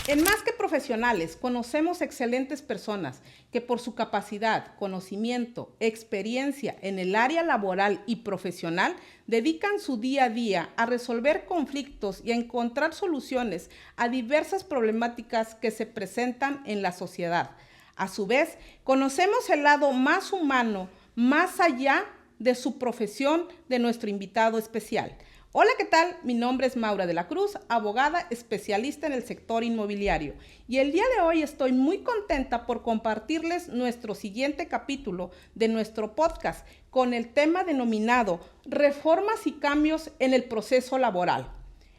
En Más que Profesionales, conocemos excelentes personas que por su capacidad, conocimiento, experiencia en el área laboral y profesional dedican su día a día a resolver conflictos y a encontrar soluciones a diversas problemáticas que se presentan en la sociedad. A su vez, conocemos el lado más humano, más allá de su profesión, de nuestro invitado especial. Hola, ¿qué tal? Mi nombre es Maura de la Cruz, abogada especialista en el sector inmobiliario. Y el día de hoy estoy muy contenta por compartirles nuestro siguiente capítulo de nuestro podcast con el tema denominado Reformas y cambios en el proceso laboral.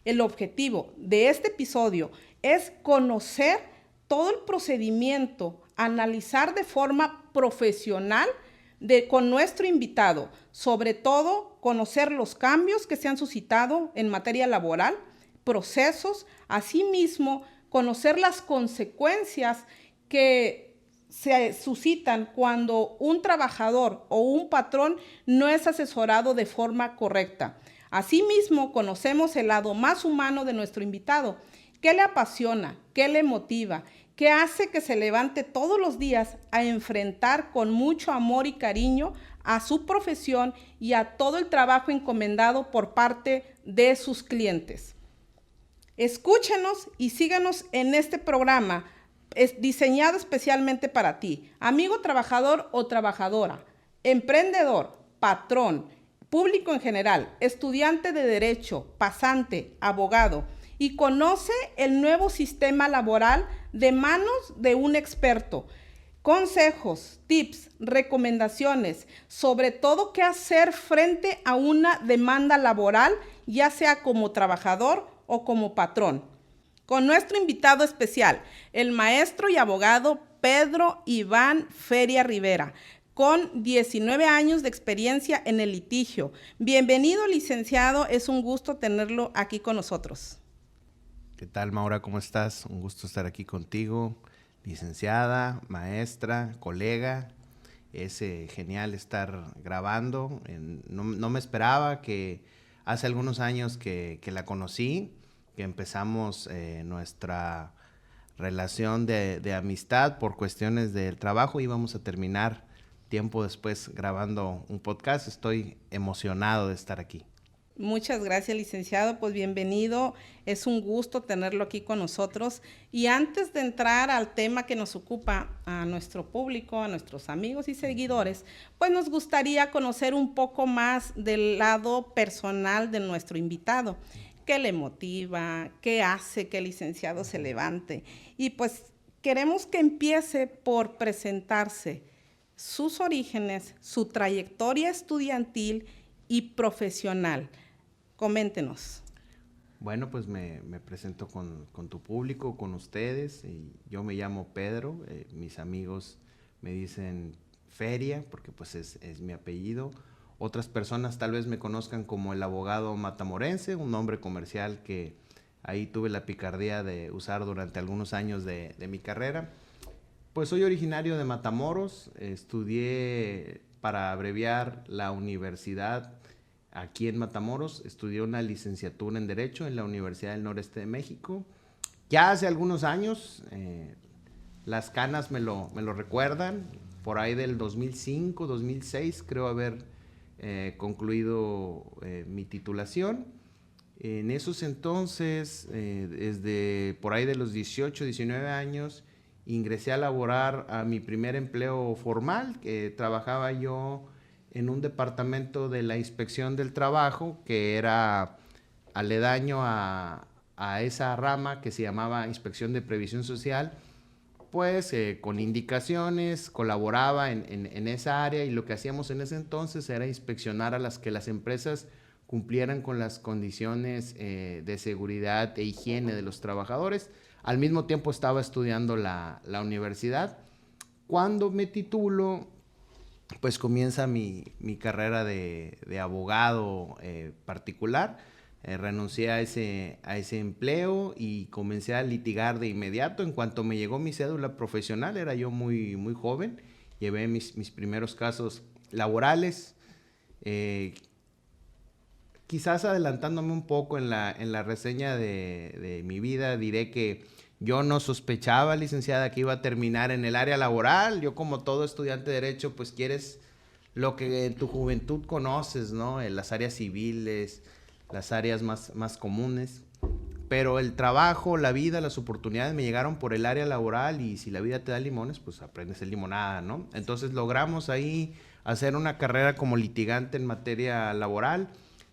El objetivo de este episodio es conocer todo el procedimiento, analizar de forma profesional con nuestro invitado, sobre todo conocer los cambios que se han suscitado en materia laboral, procesos, asimismo conocer las consecuencias que se suscitan cuando un trabajador o un patrón no es asesorado de forma correcta. Asimismo, conocemos el lado más humano de nuestro invitado. ¿Qué le apasiona? ¿Qué le motiva? ¿Qué hace que se levante todos los días a enfrentar con mucho amor y cariño a su profesión y a todo el trabajo encomendado por parte de sus clientes? Escúchenos y síganos en este programa diseñado especialmente para ti, amigo trabajador o trabajadora, emprendedor, patrón, público en general, estudiante de derecho, pasante, abogado, y conoce el nuevo sistema laboral de manos de un experto. Consejos, tips, recomendaciones, sobre todo qué hacer frente a una demanda laboral, ya sea como trabajador o como patrón. Con nuestro invitado especial, el maestro y abogado Pedro Iván Feria Rivera, con 19 años de experiencia en el litigio. Bienvenido, licenciado, es un gusto tenerlo aquí con nosotros. ¿Qué tal, Maura? ¿Cómo estás? Un gusto estar aquí contigo, licenciada, maestra, colega. Es genial estar grabando. No me esperaba que hace algunos años que la conocí, que empezamos nuestra relación de amistad por cuestiones del trabajo y vamos a terminar tiempo después grabando un podcast. Estoy emocionado de estar aquí. Muchas gracias, licenciado. Pues bienvenido. Es un gusto tenerlo aquí con nosotros. Y antes de entrar al tema que nos ocupa a nuestro público, a nuestros amigos y seguidores, pues nos gustaría conocer un poco más del lado personal de nuestro invitado. ¿Qué le motiva? ¿Qué hace que el licenciado se levante? Y pues queremos que empiece por presentarse sus orígenes, su trayectoria estudiantil y profesional. Coméntenos. Bueno, pues me presento con tu público, con ustedes. Y yo me llamo Pedro, mis amigos me dicen Feria, porque pues es mi apellido. Otras personas tal vez me conozcan como el abogado matamorense, un nombre comercial que ahí tuve la picardía de usar durante algunos años de mi carrera. Pues soy originario de Matamoros, estudié, para abreviar, la universidad aquí en Matamoros, estudié una licenciatura en Derecho en la Universidad del Noreste de México. Ya hace algunos años, las canas me lo recuerdan, por ahí del 2005, 2006 creo haber concluido mi titulación. En esos entonces, desde por ahí de los 18, 19 años, ingresé a laborar a mi primer empleo formal, que trabajaba yo en un departamento de la inspección del trabajo, que era aledaño a esa rama que se llamaba Inspección de Previsión Social. Pues con indicaciones colaboraba en esa área, y lo que hacíamos en ese entonces era inspeccionar a que las empresas cumplieran con las condiciones de seguridad e higiene de los trabajadores. Al mismo tiempo estaba estudiando la universidad. Cuando me titulo, pues comienza mi carrera de abogado particular. Renuncié a ese empleo y comencé a litigar de inmediato. En cuanto me llegó mi cédula profesional, era yo muy, muy joven, llevé mis primeros casos laborales. Quizás adelantándome un poco en la reseña de mi vida, diré que Yo no sospechaba, licenciada, que iba a terminar en el área laboral. Yo, como todo estudiante de Derecho, pues quieres lo que en tu juventud conoces, ¿no? En las áreas civiles, las áreas más comunes. Pero el trabajo, la vida, las oportunidades me llegaron por el área laboral, y si la vida te da limones, pues aprendes el limonada, ¿no? Entonces logramos ahí hacer una carrera como litigante en materia laboral.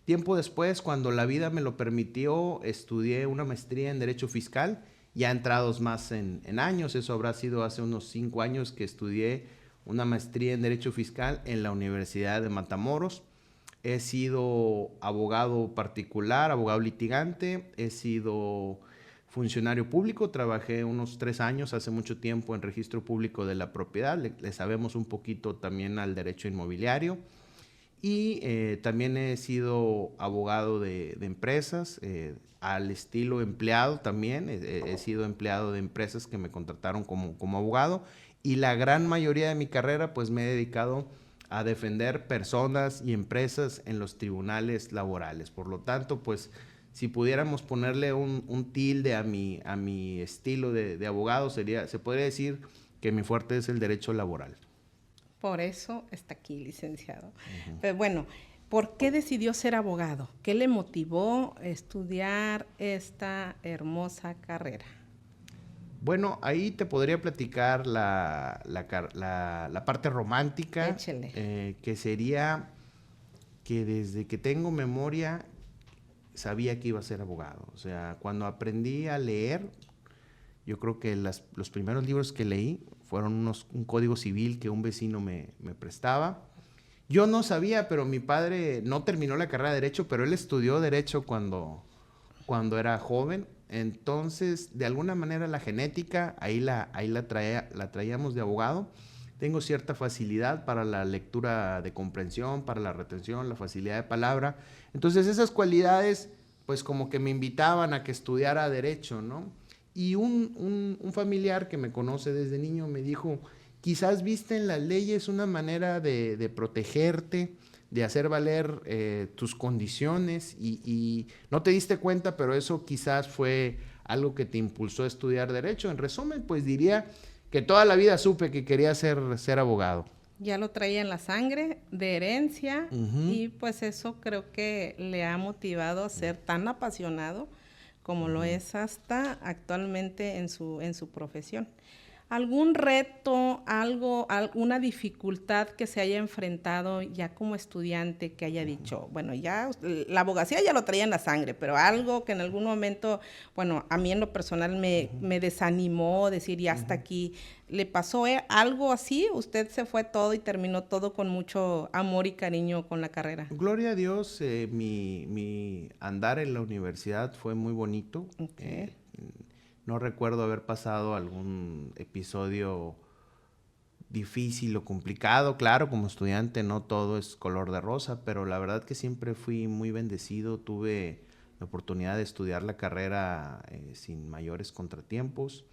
Tiempo después, cuando la vida me lo permitió, estudié una maestría en Derecho Fiscal, ya entrados más en años. Eso habrá sido hace unos 5 años que estudié una maestría en Derecho Fiscal en la Universidad de Matamoros. He sido abogado particular, abogado litigante, he sido funcionario público, trabajé unos 3 años, hace mucho tiempo, en registro público de la propiedad. Le sabemos un poquito también al derecho inmobiliario. Y también he sido abogado de empresas, al estilo empleado también. He sido empleado de empresas que me contrataron como abogado, y la gran mayoría de mi carrera pues me he dedicado a defender personas y empresas en los tribunales laborales. Por lo tanto, pues si pudiéramos ponerle un tilde a mi estilo de abogado, se podría decir que mi fuerte es el derecho laboral. Por eso está aquí, licenciado. Pero bueno, ¿por qué decidió ser abogado? ¿Qué le motivó a estudiar esta hermosa carrera? Bueno, ahí te podría platicar la parte romántica. Échele. Que sería que desde que tengo memoria sabía que iba a ser abogado. O sea, cuando aprendí a leer, yo creo que los primeros libros que leí fueron un código civil que un vecino me prestaba. Yo no sabía, pero mi padre no terminó la carrera de Derecho, pero él estudió Derecho cuando era joven. Entonces, de alguna manera, la genética, ahí la traíamos de abogado. Tengo cierta facilidad para la lectura de comprensión, para la retención, la facilidad de palabra. Entonces, esas cualidades, pues como que me invitaban a que estudiara Derecho, ¿no? Y un familiar que me conoce desde niño me dijo, quizás viste en las leyes una manera de protegerte, de hacer valer tus condiciones, y no te diste cuenta, pero eso quizás fue algo que te impulsó a estudiar Derecho. En resumen, pues diría que toda la vida supe que quería ser abogado. Ya lo traía en la sangre, de herencia, y pues eso creo que le ha motivado a ser tan apasionado como lo es hasta actualmente en su profesión. ¿Algún reto, alguna dificultad que se haya enfrentado ya como estudiante que haya dicho, bueno, ya la abogacía ya lo traía en la sangre, pero algo que en algún momento, bueno, a mí en lo personal me desanimó, decir ya hasta aquí? ¿Le pasó algo así? ¿Usted se fue todo y terminó todo con mucho amor y cariño con la carrera? Gloria a Dios, mi andar en la universidad fue muy bonito. Okay. No recuerdo haber pasado algún episodio difícil o complicado. Claro, como estudiante no todo es color de rosa, pero la verdad que siempre fui muy bendecido. Tuve la oportunidad de estudiar la carrera sin mayores contratiempos.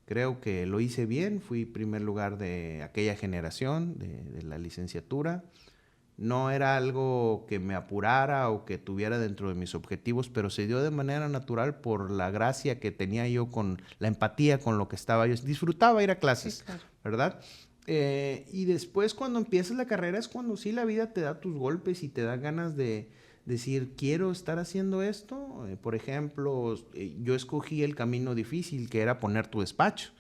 Creo que lo hice bien. Fui primer lugar de aquella generación de la licenciatura. No era algo que me apurara o que tuviera dentro de mis objetivos, pero se dio de manera natural por la gracia que tenía yo, con la empatía con lo que estaba yo. Disfrutaba ir a clases, sí, claro, ¿verdad? Y después, cuando empiezas la carrera, es cuando sí la vida te da tus golpes y te da ganas de decir, quiero estar haciendo esto. Por ejemplo, yo escogí el camino difícil, que era poner tu despacho.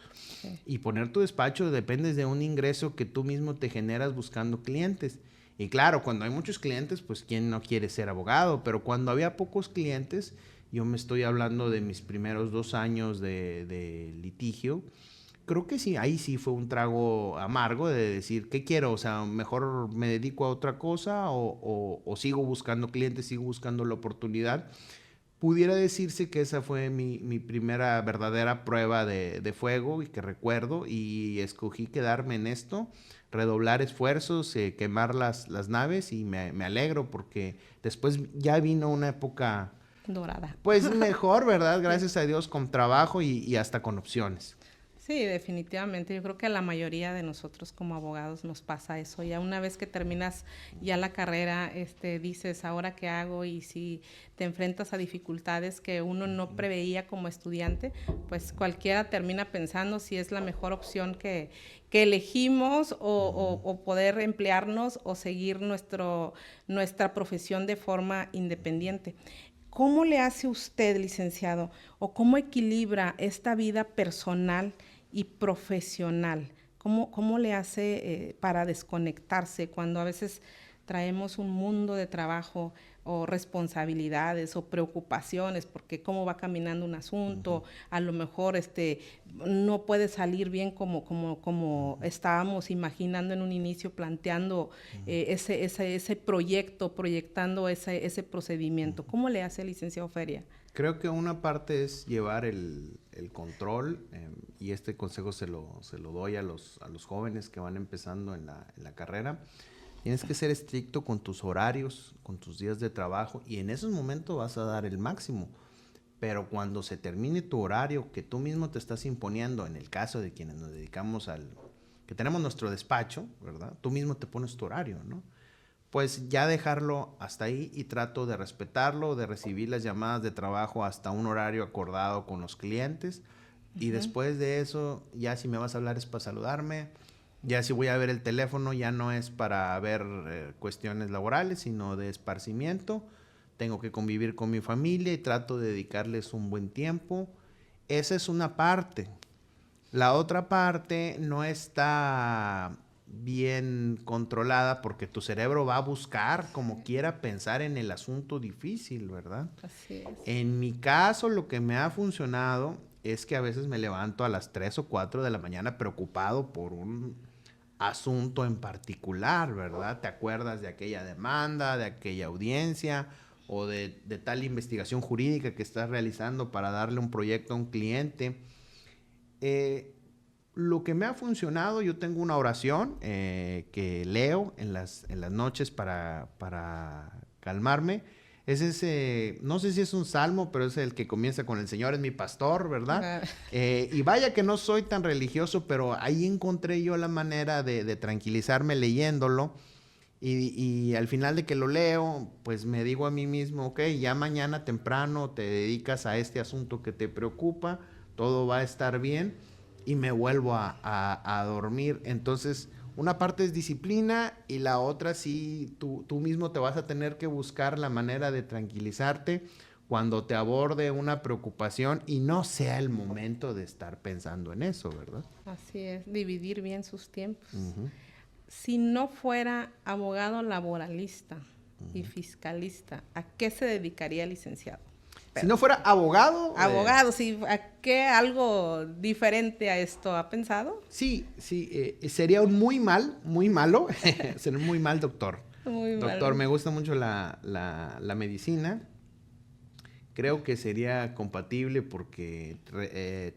Sí. Y poner tu despacho dependes de un ingreso que tú mismo te generas buscando clientes. Y claro, cuando hay muchos clientes, pues ¿quién no quiere ser abogado? Pero cuando había pocos clientes, yo me estoy hablando de mis primeros 2 años de litigio, creo que sí, ahí sí fue un trago amargo de decir, ¿qué quiero? O sea, mejor me dedico a otra cosa o sigo buscando clientes, sigo buscando la oportunidad. Pudiera decirse que esa fue mi primera verdadera prueba de fuego, y que recuerdo, y escogí quedarme en esto, redoblar esfuerzos, quemar las naves, y me alegro porque después ya vino una época dorada. Pues mejor, ¿verdad? Gracias a Dios, con trabajo y hasta con opciones. Sí, definitivamente. Yo creo que a la mayoría de nosotros como abogados nos pasa eso. Ya una vez que terminas ya la carrera, dices, ¿ahora qué hago? Y si te enfrentas a dificultades que uno no preveía como estudiante, pues cualquiera termina pensando si es la mejor opción que elegimos o poder emplearnos o seguir nuestra profesión de forma independiente. ¿Cómo le hace usted, licenciado, o cómo equilibra esta vida personal y profesional? ¿Cómo le hace para desconectarse cuando a veces traemos un mundo de trabajo o responsabilidades o preocupaciones, porque cómo va caminando un asunto, a lo mejor no puede salir bien como estábamos imaginando en un inicio, planteando ese proyecto, proyectando ese procedimiento? ¿Cómo le hace el licenciado Feria? Creo que una parte es llevar el control, y este consejo se lo doy a los jóvenes que van empezando en la carrera. Tienes que ser estricto con tus horarios, con tus días de trabajo, y en esos momentos vas a dar el máximo. Pero cuando se termine tu horario que tú mismo te estás imponiendo, en el caso de quienes nos dedicamos que tenemos nuestro despacho, ¿verdad? Tú mismo te pones tu horario, ¿no? Pues ya dejarlo hasta ahí, y trato de respetarlo, de recibir las llamadas de trabajo hasta un horario acordado con los clientes. Y después de eso, ya si me vas a hablar es para saludarme. Ya si voy a ver el teléfono, ya no es para ver cuestiones laborales, sino de esparcimiento. Tengo que convivir con mi familia y trato de dedicarles un buen tiempo. Esa es una parte. La otra parte no está bien controlada, porque tu cerebro va a buscar como quiera pensar en el asunto difícil, ¿verdad? Así es. En mi caso, lo que me ha funcionado es que a veces me levanto a las 3 o 4 de la mañana preocupado por un asunto en particular, ¿verdad? Te acuerdas de aquella demanda, de aquella audiencia o de tal investigación jurídica que estás realizando para darle un proyecto a un cliente. Lo que me ha funcionado, yo tengo una oración que leo en las noches para calmarme. Es ese, no sé si es un salmo, pero es el que comienza con el Señor es mi pastor, ¿verdad? Y vaya que no soy tan religioso, pero ahí encontré yo la manera de tranquilizarme leyéndolo. Y al final de que lo leo, pues me digo a mí mismo, ok, ya mañana temprano te dedicas a este asunto que te preocupa, todo va a estar bien, y me vuelvo a dormir. Entonces, una parte es disciplina, y la otra sí, tú mismo te vas a tener que buscar la manera de tranquilizarte cuando te aborde una preocupación y no sea el momento de estar pensando en eso, ¿verdad? Así es, dividir bien sus tiempos. Si no fuera abogado laboralista y fiscalista, ¿a qué se dedicaría el licenciado? Si no fuera abogado... Abogado, sí, ¿a qué algo diferente a esto ha pensado? Sí, sería un muy malo, sería un muy mal doctor. Muy Doctor, malo. me gusta mucho la medicina. Creo que sería compatible porque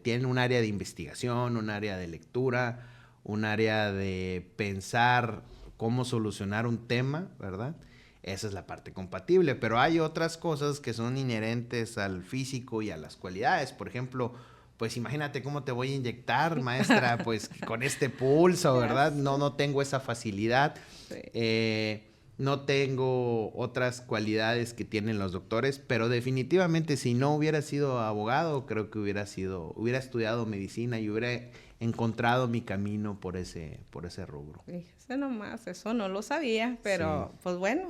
tiene un área de investigación, un área de lectura, un área de pensar cómo solucionar un tema, ¿verdad? Esa es la parte compatible, pero hay otras cosas que son inherentes al físico y a las cualidades. Por ejemplo, pues imagínate cómo te voy a inyectar, maestra, pues con este pulso, ¿verdad? No tengo esa facilidad. Sí. No tengo otras cualidades que tienen los doctores, pero definitivamente si no hubiera sido abogado, creo que hubiera estudiado medicina y hubiera encontrado mi camino por ese rubro. Fíjese nomás, eso no lo sabía, pero sí. Pues bueno,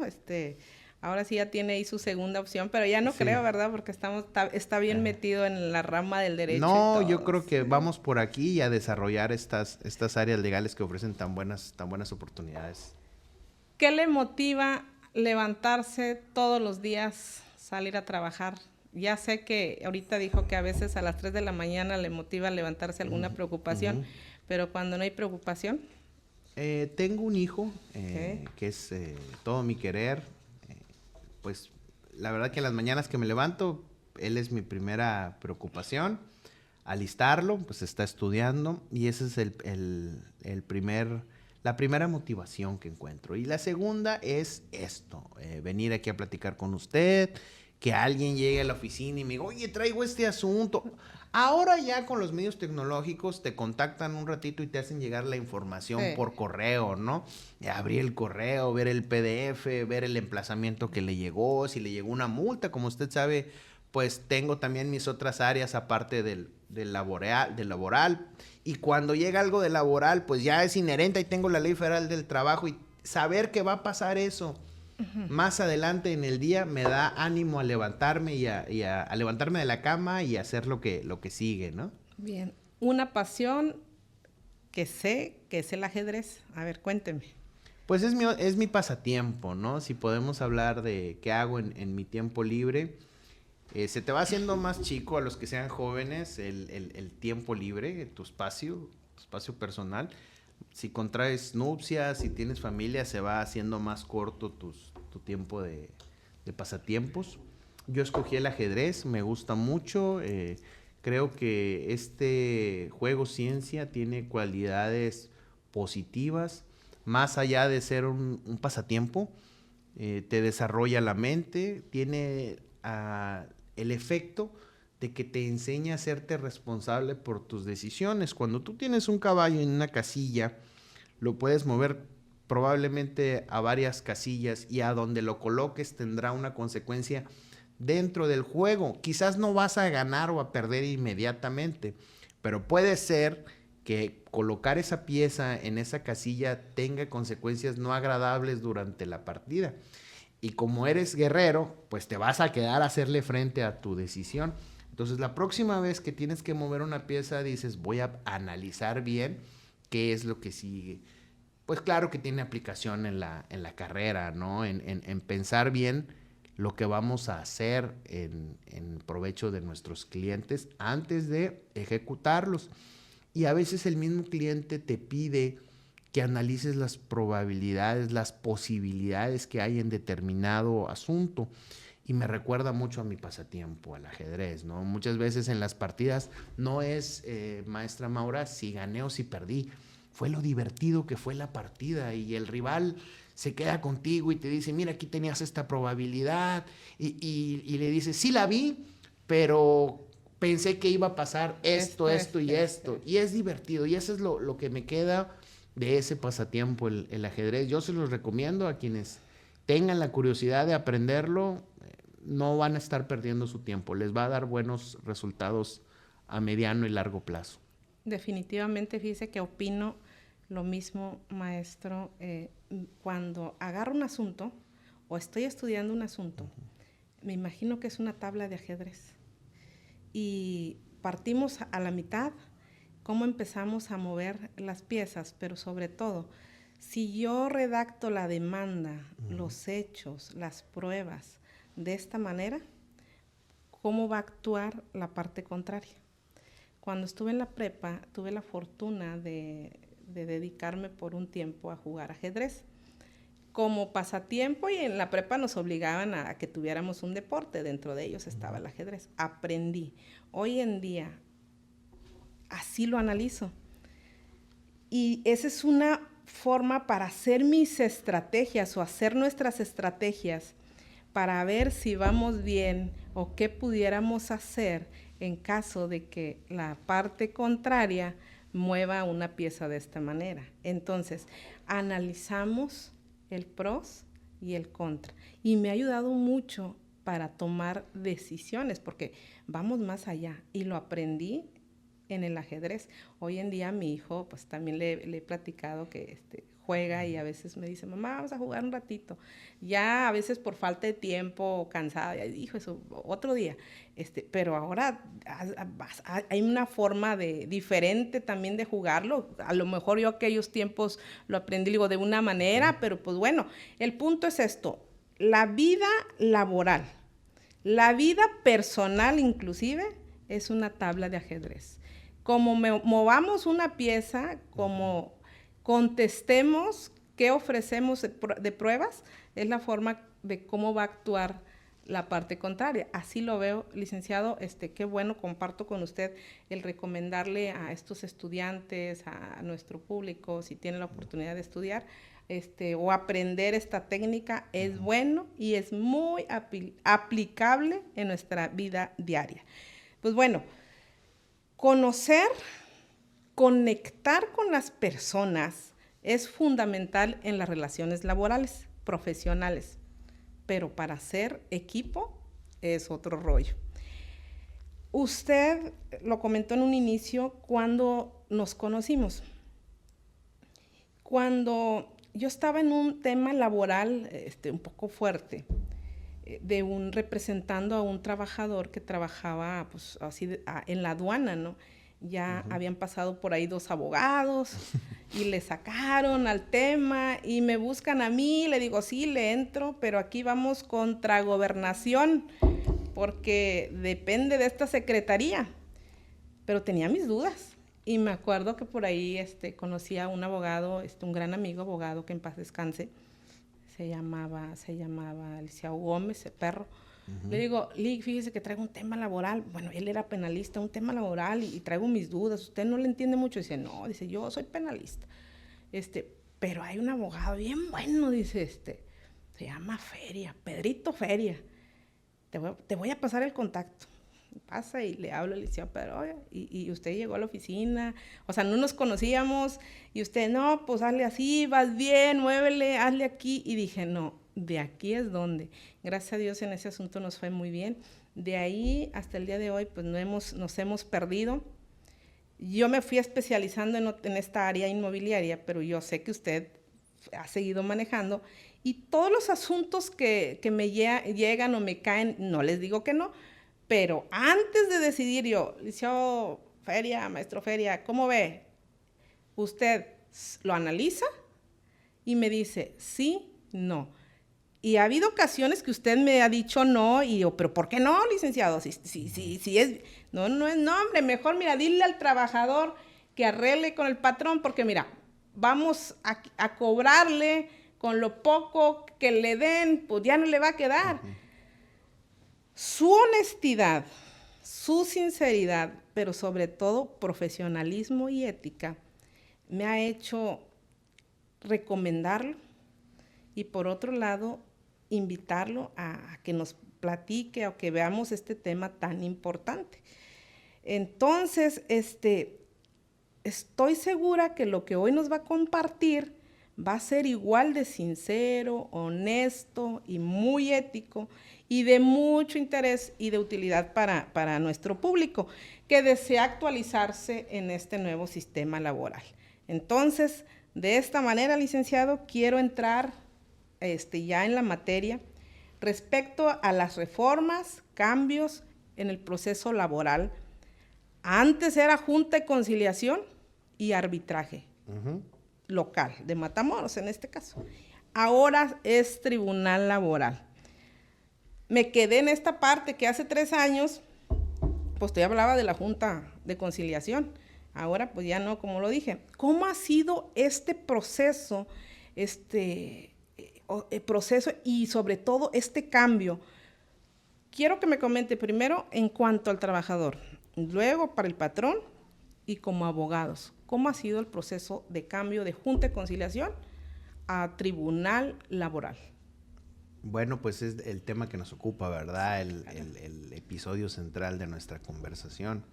ahora sí ya tiene ahí su segunda opción, pero ya no creo, ¿verdad? Porque está bien metido en la rama del derecho. No, y todo, yo creo que vamos por aquí a desarrollar estas áreas legales que ofrecen tan buenas oportunidades. ¿Qué le motiva levantarse todos los días, salir a trabajar? Ya sé que ahorita dijo que a veces a las 3 de la mañana le motiva levantarse alguna preocupación, pero cuando no hay preocupación. Tengo un hijo que es todo mi querer. Pues la verdad que en las mañanas que me levanto, él es mi primera preocupación. Alistarlo, pues está estudiando, y ese es la primera motivación que encuentro. Y la segunda es esto, venir aquí a platicar con usted, que alguien llegue a la oficina y me diga, oye, traigo este asunto. Ahora ya con los medios tecnológicos te contactan un ratito y te hacen llegar la información por correo, ¿no? Abrir el correo, ver el PDF, ver el emplazamiento que le llegó, si le llegó una multa, como usted sabe, pues tengo también mis otras áreas aparte del laboral. Y cuando llega algo de laboral, pues ya es inherente y tengo la Ley Federal del Trabajo y saber que va a pasar eso más adelante en el día me da ánimo a levantarme y a levantarme de la cama y hacer lo que sigue, ¿no? Bien. Una pasión que sé que es el ajedrez. A ver, cuénteme. Pues es mi pasatiempo, ¿no? Si podemos hablar de qué hago en mi tiempo libre. Se te va haciendo más chico a los que sean jóvenes el tiempo libre, tu espacio personal. Si contraes nupcias, si tienes familia, se va haciendo más corto tu tiempo de pasatiempos. Yo escogí el ajedrez, me gusta mucho. Creo que este juego ciencia tiene cualidades positivas, más allá de ser un pasatiempo. Te desarrolla la mente, tiene el efecto de que te enseña a hacerte responsable por tus decisiones. Cuando tú tienes un caballo en una casilla, lo puedes mover probablemente a varias casillas y a donde lo coloques tendrá una consecuencia dentro del juego. Quizás no vas a ganar o a perder inmediatamente, pero puede ser que colocar esa pieza en esa casilla tenga consecuencias no agradables durante la partida. Y como eres guerrero, pues te vas a quedar a hacerle frente a tu decisión. Entonces, la próxima vez que tienes que mover una pieza, dices, voy a analizar bien qué es lo que sigue. Pues claro que tiene aplicación en la carrera, ¿no? En pensar bien lo que vamos a hacer en provecho de nuestros clientes antes de ejecutarlos. Y a veces el mismo cliente te pide que analices las probabilidades, las posibilidades que hay en determinado asunto. Y me recuerda mucho a mi pasatiempo, al ajedrez, ¿no? Muchas veces en las partidas no es, maestra Maura, si gané o si perdí. Fue lo divertido que fue la partida y el rival se queda contigo y te dice, mira, aquí tenías esta probabilidad. Y le dices, sí la vi, pero pensé que iba a pasar esto y esto. Y es divertido y eso es lo que me queda de ese pasatiempo, el ajedrez. Yo se los recomiendo a quienes tengan la curiosidad de aprenderlo. No van a estar perdiendo su tiempo, les va a dar buenos resultados a mediano y largo plazo. Definitivamente, fíjese que opino lo mismo, maestro. Cuando agarro un asunto o estoy estudiando un asunto, me imagino que es una tabla de ajedrez. Y partimos a la mitad, cómo empezamos a mover las piezas, pero sobre todo, si yo redacto la demanda, los hechos, las pruebas, de esta manera, ¿cómo va a actuar la parte contraria? Cuando estuve en la prepa, tuve la fortuna de dedicarme por un tiempo a jugar ajedrez como pasatiempo, y en la prepa nos obligaban a que tuviéramos un deporte, dentro de ellos estaba el ajedrez. Aprendí. Hoy en día, así lo analizo. Y esa es una forma para hacer mis estrategias o hacer nuestras estrategias para ver si vamos bien o qué pudiéramos hacer en caso de que la parte contraria mueva una pieza de esta manera. Entonces, analizamos el pros y el contra. Y me ha ayudado mucho para tomar decisiones, porque vamos más allá. Y lo aprendí en el ajedrez. Hoy en día mi hijo, pues también le he platicado que juega y a veces me dice, mamá, vamos a jugar un ratito. Ya a veces por falta de tiempo, cansada, ya dijo eso, otro día. Pero ahora hay una forma diferente también de jugarlo. A lo mejor yo aquellos tiempos lo aprendí, digo, de una manera, pero pues bueno, el punto es esto, la vida laboral, la vida personal inclusive, es una tabla de ajedrez. Como movamos una pieza, como contestemos qué ofrecemos de pruebas, es la forma de cómo va a actuar la parte contraria. Así lo veo, licenciado. Qué bueno, comparto con usted el recomendarle a estos estudiantes, a nuestro público, si tienen la oportunidad de estudiar, o aprender esta técnica es bueno y es muy aplicable en nuestra vida diaria. Pues bueno, conocer, conectar con las personas es fundamental en las relaciones laborales, profesionales, pero para ser equipo es otro rollo. Usted lo comentó en un inicio cuando nos conocimos. Cuando yo estaba en un tema laboral un poco fuerte, representando a un trabajador que trabajaba pues, así en la aduana, ¿no? Ya habían pasado por ahí 2 abogados y le sacaron al tema y me buscan a mí, le digo, sí, le entro, pero aquí vamos contra gobernación porque depende de esta secretaría. Pero tenía mis dudas y me acuerdo que por ahí conocí a un abogado, un gran amigo abogado que en paz descanse, se llamaba Eliseo Gómez, el perro. Le digo, fíjese que traigo un tema laboral. Bueno, él era penalista, un tema laboral y traigo mis dudas. ¿Usted no le entiende mucho? Dice, no, dice, yo soy penalista. Pero hay un abogado bien bueno, dice, se llama Feria, Pedrito Feria. Te voy a pasar el contacto. Pasa y le hablo al Eliseo, pero oye, y usted llegó a la oficina, o sea, no nos conocíamos, y usted, no, pues hazle así, vas bien, muévele, hazle aquí, y dije, no, de aquí es donde. Gracias a Dios en ese asunto nos fue muy bien. De ahí hasta el día de hoy, pues nos hemos perdido. Yo me fui especializando en esta área inmobiliaria, pero yo sé que usted ha seguido manejando, y todos los asuntos que me llegan o me caen, no les digo que no, pero antes de decidir yo, Liceo Feria, maestro Feria, ¿cómo ve? Usted lo analiza y me dice sí, no. Y ha habido ocasiones que usted me ha dicho no y yo, pero ¿por qué no, licenciado? Si es, no es no, hombre, mejor mira, dile al trabajador que arregle con el patrón, porque mira, vamos a cobrarle con lo poco que le den, pues ya no le va a quedar. Su honestidad, su sinceridad, pero sobre todo profesionalismo y ética, me ha hecho recomendarlo y por otro lado, invitarlo a que nos platique o que veamos este tema tan importante. Entonces, estoy segura que lo que hoy nos va a compartir va a ser igual de sincero, honesto y muy ético y de mucho interés y de utilidad para nuestro público que desea actualizarse en este nuevo sistema laboral. Entonces, de esta manera, licenciado, quiero entrar ya en la materia respecto a las reformas, cambios en el proceso laboral. Antes era Junta de Conciliación y Arbitraje local, de Matamoros en este caso. Ahora es Tribunal Laboral. Me quedé en esta parte que hace 3 años, pues usted hablaba de la Junta de Conciliación. Ahora pues ya no, como lo dije. ¿Cómo ha sido este proceso, proceso y sobre todo este cambio? Quiero que me comente primero en cuanto al trabajador, luego para el patrón y como abogados. ¿Cómo ha sido el proceso de cambio de Junta de Conciliación a Tribunal Laboral? Bueno, pues es el tema que nos ocupa, ¿verdad? El episodio central de nuestra conversación.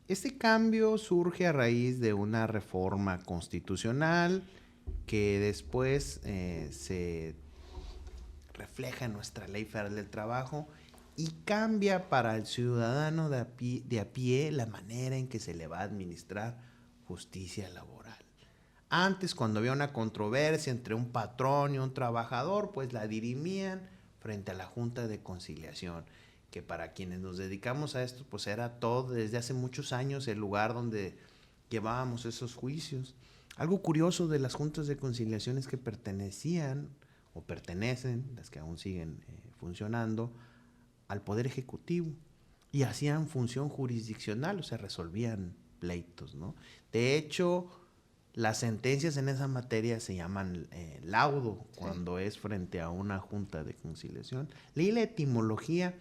Este cambio surge a raíz de una reforma constitucional que después se refleja en nuestra Ley Federal del Trabajo y cambia para el ciudadano de a pie la manera en que se le va a administrar justicia laboral. Antes, cuando había una controversia entre un patrón y un trabajador, pues la dirimían frente a la Junta de Conciliación, que para quienes nos dedicamos a esto, pues era todo desde hace muchos años el lugar donde llevábamos esos juicios. Algo curioso de las juntas de conciliación es que pertenecían o pertenecen, las que aún siguen funcionando, al Poder Ejecutivo y hacían función jurisdiccional, o sea, resolvían pleitos, ¿no? De hecho, las sentencias en esa materia se llaman laudo, cuando es frente a una junta de conciliación. Leí la etimología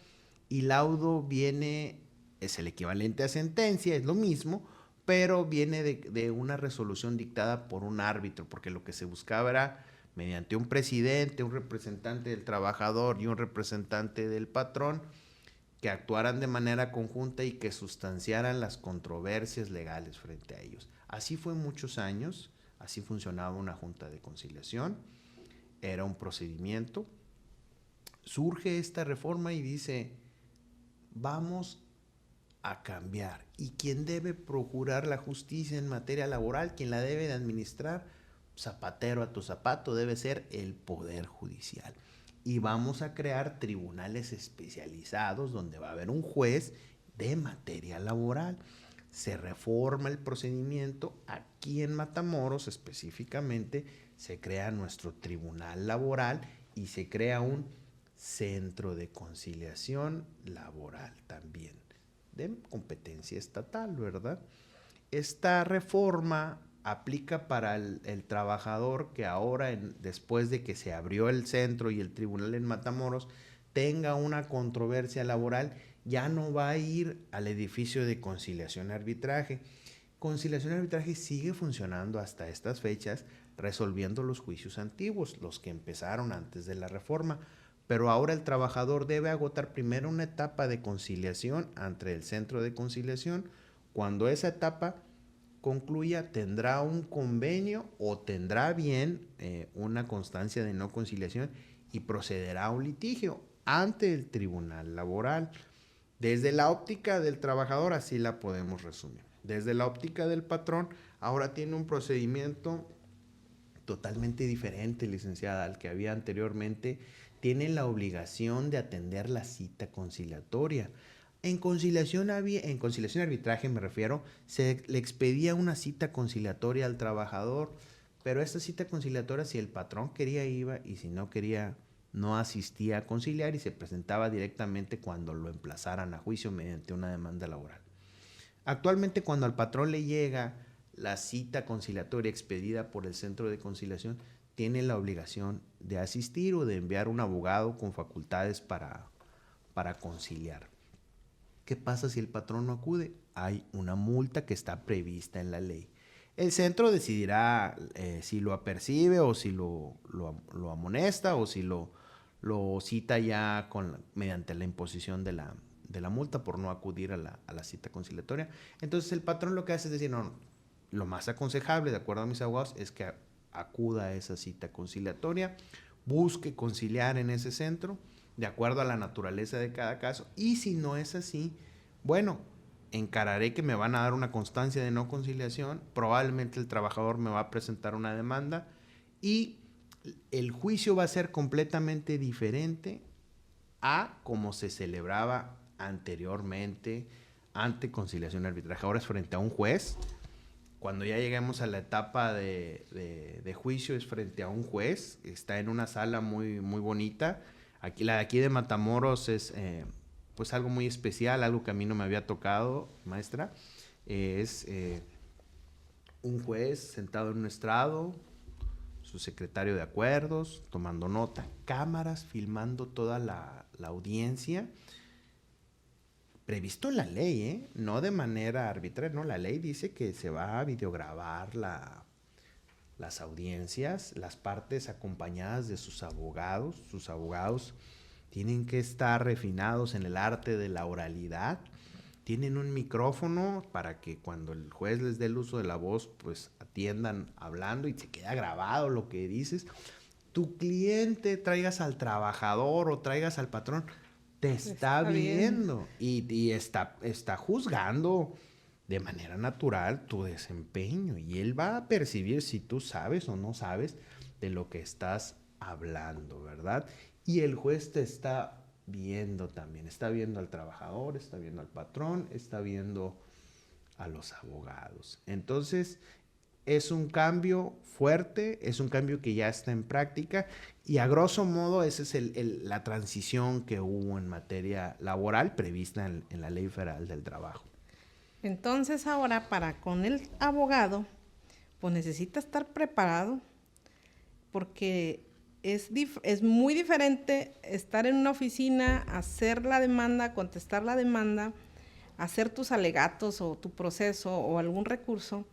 y laudo es el equivalente a sentencia, es lo mismo, pero viene de una resolución dictada por un árbitro, porque lo que se buscaba era, mediante un presidente, un representante del trabajador y un representante del patrón, que actuaran de manera conjunta y que sustanciaran las controversias legales frente a ellos. Así fue muchos años, así funcionaba una junta de conciliación, era un procedimiento. Surge esta reforma y dice, vamos a cambiar. Y quien debe procurar la justicia en materia laboral, quien la debe de administrar, zapatero a tu zapato, debe ser el Poder Judicial. Y vamos a crear tribunales especializados donde va a haber un juez de materia laboral. Se reforma el procedimiento. Aquí en Matamoros específicamente se crea nuestro tribunal laboral y se crea un centro de conciliación laboral también, de competencia estatal, ¿verdad? Esta reforma aplica para el trabajador que ahora, después de que se abrió el centro y el tribunal en Matamoros, tenga una controversia laboral, ya no va a ir al edificio de conciliación y arbitraje. Conciliación y arbitraje sigue funcionando hasta estas fechas, resolviendo los juicios antiguos, los que empezaron antes de la reforma, pero ahora el trabajador debe agotar primero una etapa de conciliación ante el centro de conciliación. Cuando esa etapa concluya, tendrá un convenio o tendrá bien una constancia de no conciliación y procederá a un litigio ante el tribunal laboral. Desde la óptica del trabajador, así la podemos resumir. Desde la óptica del patrón, ahora tiene un procedimiento totalmente diferente, licenciada, al que había anteriormente. Tiene la obligación de atender la cita conciliatoria. En conciliación y arbitraje, me refiero, se le expedía una cita conciliatoria al trabajador, pero esta cita conciliatoria, si el patrón quería, iba, y si no quería, no asistía a conciliar y se presentaba directamente cuando lo emplazaran a juicio mediante una demanda laboral. Actualmente, cuando al patrón le llega la cita conciliatoria expedida por el centro de conciliación, tiene la obligación de asistir o de enviar un abogado con facultades para conciliar. ¿Qué pasa si el patrón no acude? Hay una multa que está prevista en la ley. El centro decidirá si lo apercibe o si lo amonesta o si lo cita ya mediante la imposición de la multa por no acudir a la cita conciliatoria. Entonces el patrón lo que hace es decir, no, lo más aconsejable, de acuerdo a mis abogados, es que acuda a esa cita conciliatoria, busque conciliar en ese centro, de acuerdo a la naturaleza de cada caso, y si no es así, bueno, encararé que me van a dar una constancia de no conciliación, probablemente el trabajador me va a presentar una demanda y el juicio va a ser completamente diferente a como se celebraba anteriormente ante conciliación y arbitraje. Ahora es frente a un juez. Cuando ya lleguemos a la etapa de juicio es frente a un juez, está en una sala muy, muy bonita. Aquí, la de aquí de Matamoros es pues algo muy especial, algo que a mí no me había tocado, maestra. Es un juez sentado en un estrado, su secretario de acuerdos, tomando nota, cámaras filmando toda la audiencia. Previsto en la ley, no de manera arbitraria, no, la ley dice que se va a videograbar las audiencias, las partes acompañadas de sus abogados tienen que estar refinados en el arte de la oralidad, tienen un micrófono para que cuando el juez les dé el uso de la voz, pues atiendan hablando y se queda grabado lo que dices. Tu cliente, traigas al trabajador o traigas al patrón, te está viendo y está juzgando de manera natural tu desempeño y él va a percibir si tú sabes o no sabes de lo que estás hablando, ¿verdad? Y el juez te está viendo también, está viendo al trabajador, está viendo al patrón, está viendo a los abogados. Entonces, es un cambio fuerte, es un cambio que ya está en práctica y a grosso modo esa es la transición que hubo en materia laboral prevista en la Ley Federal del Trabajo. Entonces ahora con el abogado, pues necesita estar preparado porque es muy diferente estar en una oficina, hacer la demanda, contestar la demanda, hacer tus alegatos o tu proceso o algún recurso,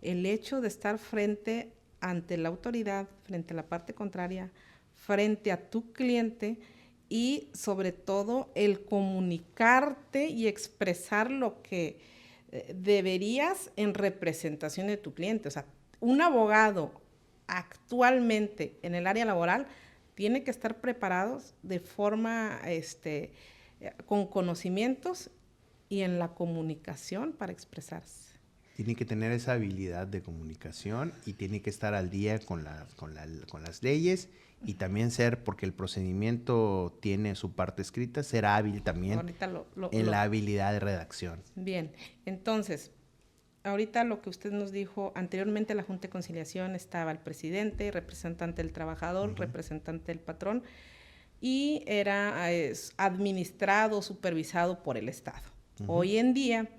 el hecho de estar frente ante la autoridad, frente a la parte contraria, frente a tu cliente y sobre todo el comunicarte y expresar lo que deberías en representación de tu cliente. O sea, un abogado actualmente en el área laboral tiene que estar preparados de forma, con conocimientos y en la comunicación para expresarse. Tiene que tener esa habilidad de comunicación y tiene que estar al día con las leyes y también ser, porque el procedimiento tiene su parte escrita, ser hábil también en la habilidad de redacción. Bien, entonces, ahorita lo que usted nos dijo, anteriormente en la Junta de Conciliación estaba el presidente, representante del trabajador, representante del patrón, y era administrado, supervisado por el Estado. Hoy en día,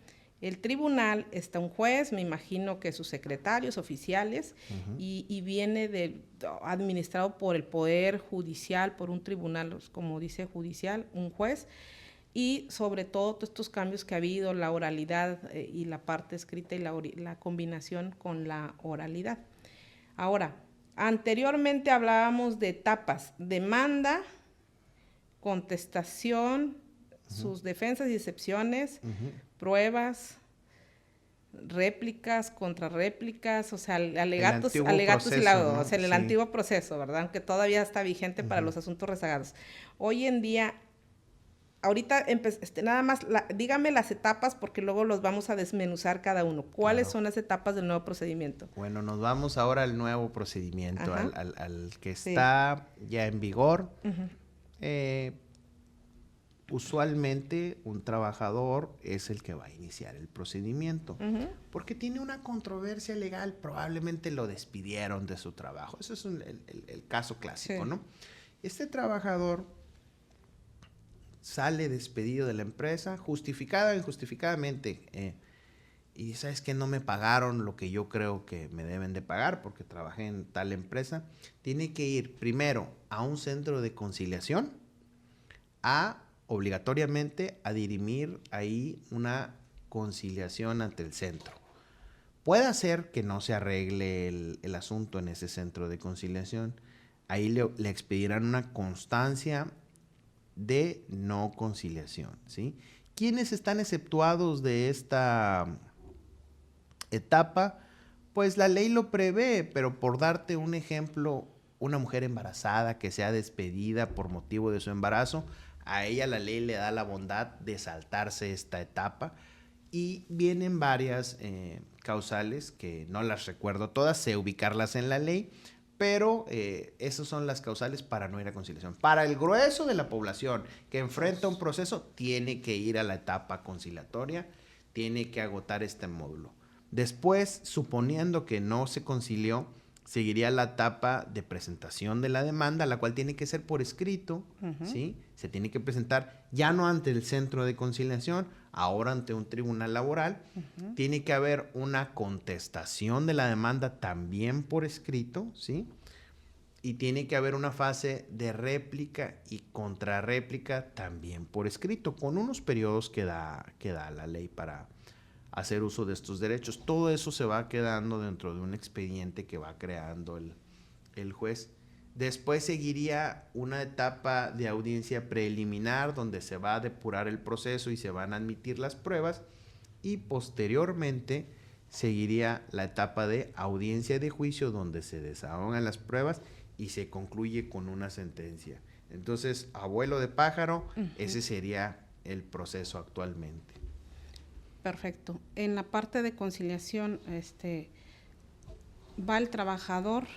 el tribunal está un juez, me imagino que sus secretarios, oficiales, y viene administrado por el Poder Judicial, por un tribunal, como dice judicial, un juez, y sobre todo todos estos cambios que ha habido, la oralidad y la parte escrita y la combinación con la oralidad. Ahora, anteriormente hablábamos de etapas: demanda, contestación, sus defensas y excepciones, pruebas, réplicas, contrarréplicas, o sea, alegatos proceso, y ¿no? O sea, el antiguo proceso, ¿verdad? Aunque todavía está vigente para los asuntos rezagados. Hoy en día, ahorita, nada más, dígame las etapas porque luego los vamos a desmenuzar cada uno. ¿Cuáles son las etapas del nuevo procedimiento? Bueno, nos vamos ahora al nuevo procedimiento, al que está ya en vigor. Usualmente un trabajador es el que va a iniciar el procedimiento porque tiene una controversia legal, probablemente lo despidieron de su trabajo. Ese es el caso clásico, ¿no? Este trabajador sale despedido de la empresa, justificada o injustificadamente, y ¿sabes qué? No me pagaron lo que yo creo que me deben de pagar porque trabajé en tal empresa. Tiene que ir primero a un centro de conciliación obligatoriamente a dirimir ahí una conciliación ante el centro. Puede ser que no se arregle el asunto en ese centro de conciliación. Ahí le expedirán una constancia de no conciliación, ¿sí? ¿Quiénes están exceptuados de esta etapa? Pues la ley lo prevé, pero por darte un ejemplo, una mujer embarazada que sea despedida por motivo de su embarazo, a ella la ley le da la bondad de saltarse esta etapa y vienen varias causales que no las recuerdo todas, sé ubicarlas en la ley, pero esas son las causales para no ir a conciliación. Para el grueso de la población que enfrenta un proceso, tiene que ir a la etapa conciliatoria, tiene que agotar este módulo. Después, suponiendo que no se concilió, seguiría la etapa de presentación de la demanda, la cual tiene que ser por escrito, ¿sí? Se tiene que presentar ya no ante el centro de conciliación, ahora ante un tribunal laboral. Tiene que haber una contestación de la demanda también por escrito, ¿sí? Y tiene que haber una fase de réplica y contrarréplica también por escrito, con unos periodos que da la ley para hacer uso de estos derechos. Todo eso se va quedando dentro de un expediente que va creando el juez. Después seguiría una etapa de audiencia preliminar donde se va a depurar el proceso y se van a admitir las pruebas, y posteriormente seguiría la etapa de audiencia de juicio donde se desahogan las pruebas y se concluye con una sentencia. Entonces, abuelo de pájaro, ese sería el proceso actualmente. Perfecto. En la parte de conciliación, va el trabajador,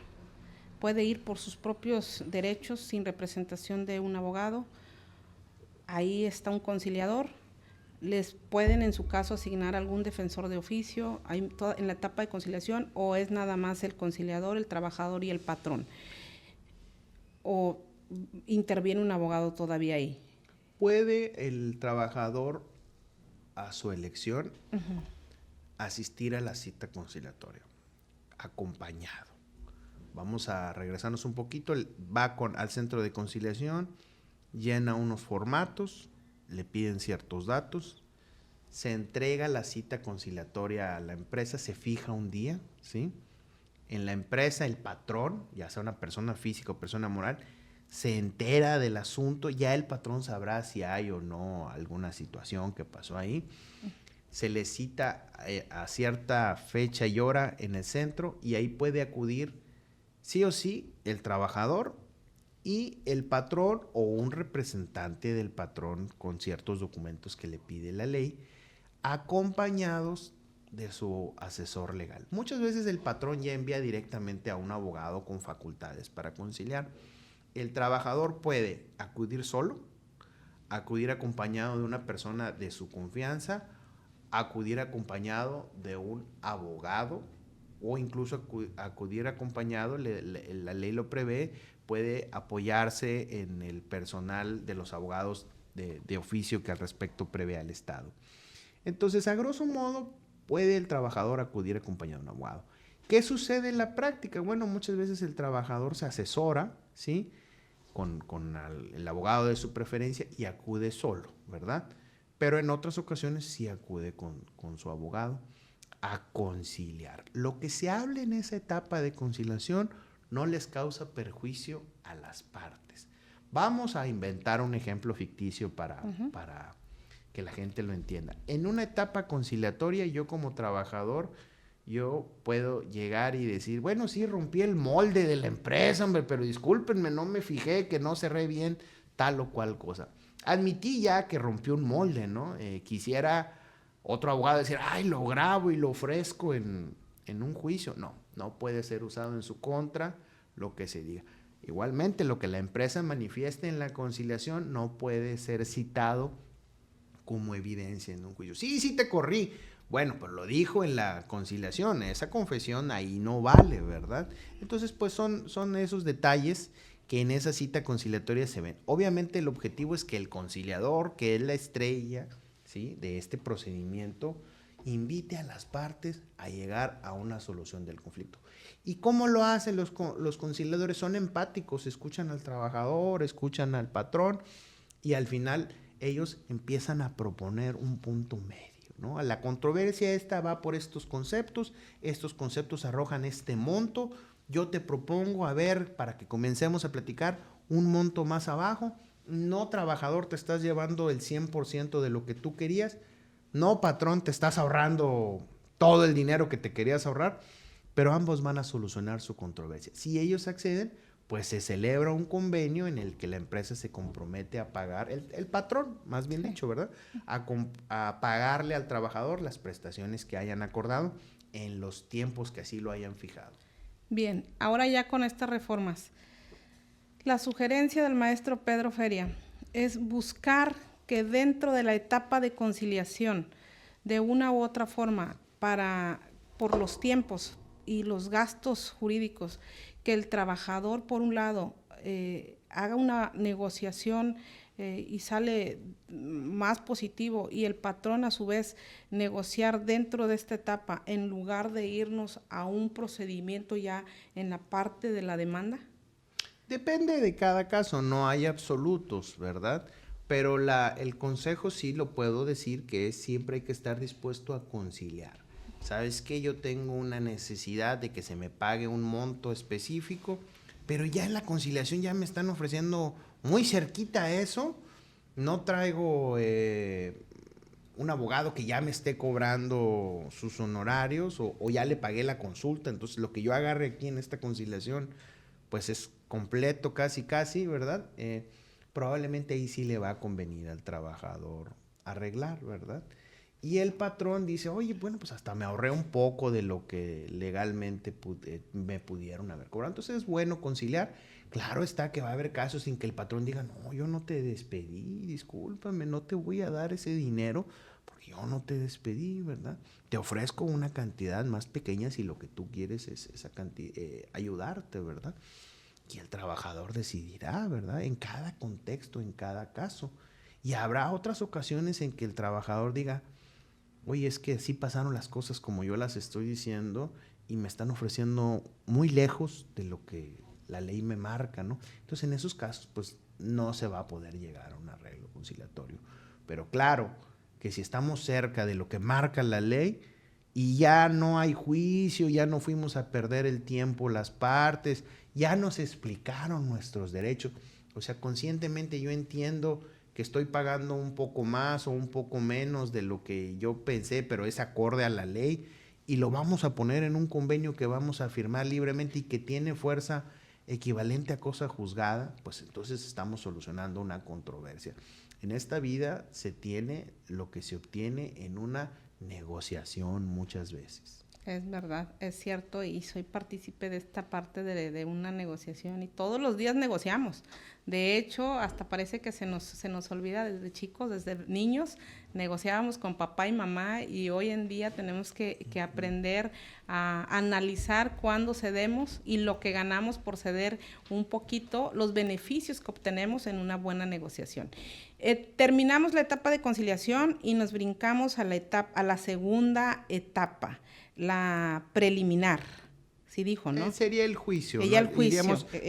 puede ir por sus propios derechos sin representación de un abogado. Ahí está un conciliador. Les pueden, en su caso, asignar algún defensor de oficio en la etapa de conciliación, o es nada más el conciliador, el trabajador y el patrón. ¿O interviene un abogado todavía ahí? Puede el trabajador, a su elección, asistir a la cita conciliatoria, acompañado. Vamos a regresarnos un poquito. Va al centro de conciliación, llena unos formatos, le piden ciertos datos, se entrega la cita conciliatoria a la empresa, se fija un día, ¿sí? En la empresa el patrón, ya sea una persona física o persona moral, se entera del asunto, ya el patrón sabrá si hay o no alguna situación que pasó ahí. Se le cita a cierta fecha y hora en el centro y ahí puede acudir sí o sí el trabajador y el patrón o un representante del patrón con ciertos documentos que le pide la ley, acompañados de su asesor legal. Muchas veces el patrón ya envía directamente a un abogado con facultades para conciliar. El trabajador puede acudir solo, acudir acompañado de una persona de su confianza, acudir acompañado de un abogado o incluso acudir acompañado, la ley lo prevé, puede apoyarse en el personal de los abogados de oficio que al respecto prevé al Estado. Entonces, a grosso modo, puede el trabajador acudir acompañado de un abogado. ¿Qué sucede en la práctica? Bueno, muchas veces el trabajador se asesora, ¿sí? Con el abogado de su preferencia y acude solo, ¿verdad? Pero en otras ocasiones sí acude con su abogado a conciliar. Lo que se hable en esa etapa de conciliación no les causa perjuicio a las partes. Vamos a inventar un ejemplo ficticio para que la gente lo entienda. En una etapa conciliatoria, yo como trabajador, yo puedo llegar y decir, bueno, sí, rompí el molde de la empresa, hombre, pero discúlpenme, no me fijé que no cerré bien tal o cual cosa. Admití ya que rompió un molde, ¿no? Quisiera otro abogado decir, ay, lo grabo y lo ofrezco en un juicio. No, no puede ser usado en su contra lo que se diga. Igualmente, lo que la empresa manifieste en la conciliación no puede ser citado como evidencia en un juicio. Sí, sí te corrí. Bueno, pero lo dijo en la conciliación, esa confesión ahí no vale, ¿verdad? Entonces, pues son esos detalles que en esa cita conciliatoria se ven. Obviamente el objetivo es que el conciliador, que es la estrella, ¿sí?, de este procedimiento, invite a las partes a llegar a una solución del conflicto. ¿Y cómo lo hacen los conciliadores? Son empáticos, escuchan al trabajador, escuchan al patrón y al final ellos empiezan a proponer un punto medio, ¿no? La controversia esta va por estos conceptos arrojan este monto, yo te propongo, a ver, para que comencemos a platicar, un monto más abajo. No, trabajador, te estás llevando el 100% de lo que tú querías. No, patrón, te estás ahorrando todo el dinero que te querías ahorrar, pero ambos van a solucionar su controversia. Si ellos acceden, pues se celebra un convenio en el que la empresa se compromete a pagar, el patrón, más bien dicho, ¿verdad? A pagarle al trabajador las prestaciones que hayan acordado en los tiempos que así lo hayan fijado. Bien, ahora ya con estas reformas, la sugerencia del maestro Pedro Feria es buscar que dentro de la etapa de conciliación, de una u otra forma, por los tiempos y los gastos jurídicos, que el trabajador, por un lado, haga una negociación y sale más positivo, y el patrón a su vez negociar dentro de esta etapa en lugar de irnos a un procedimiento ya en la parte de la demanda? Depende de cada caso, no hay absolutos, ¿verdad? Pero el consejo sí lo puedo decir que siempre hay que estar dispuesto a conciliar. ¿Sabes qué? Yo tengo una necesidad de que se me pague un monto específico, pero ya en la conciliación ya me están ofreciendo muy cerquita a eso. No traigo un abogado que ya me esté cobrando sus honorarios o ya le pagué la consulta. Entonces lo que yo agarre aquí en esta conciliación pues es completo casi, ¿verdad? Probablemente ahí sí le va a convenir al trabajador arreglar, ¿verdad? Y el patrón dice, oye, bueno, pues hasta me ahorré un poco de lo que legalmente me pudieron haber cobrado. Entonces es bueno conciliar. Claro está que va a haber casos en que el patrón diga, no, yo no te despedí, discúlpame, no te voy a dar ese dinero porque yo no te despedí, ¿verdad? Te ofrezco una cantidad más pequeña si lo que tú quieres es esa cantidad, ayudarte, ¿verdad? Y el trabajador decidirá, ¿verdad? En cada contexto, en cada caso. Y habrá otras ocasiones en que el trabajador diga, oye, es que así pasaron las cosas como yo las estoy diciendo y me están ofreciendo muy lejos de lo que la ley me marca, ¿no? Entonces, en esos casos, pues, no se va a poder llegar a un arreglo conciliatorio. Pero claro, que si estamos cerca de lo que marca la ley y ya no hay juicio, ya no fuimos a perder el tiempo las partes, ya nos explicaron nuestros derechos. O sea, conscientemente yo entiendo que estoy pagando un poco más o un poco menos de lo que yo pensé, pero es acorde a la ley, y lo vamos a poner en un convenio que vamos a firmar libremente y que tiene fuerza equivalente a cosa juzgada, pues entonces estamos solucionando una controversia. En esta vida se tiene lo que se obtiene en una negociación muchas veces. Es verdad, es cierto, y soy partícipe de esta parte de una negociación, y todos los días negociamos. De hecho, hasta parece que se nos olvida desde chicos, desde niños, negociábamos con papá y mamá, y hoy en día tenemos que aprender a analizar cuándo cedemos y lo que ganamos por ceder un poquito, los beneficios que obtenemos en una buena negociación. Terminamos la etapa de conciliación y nos brincamos a la segunda etapa, la preliminar. Sí dijo, ¿no? Sería el juicio. Ya ¿no? el juicio.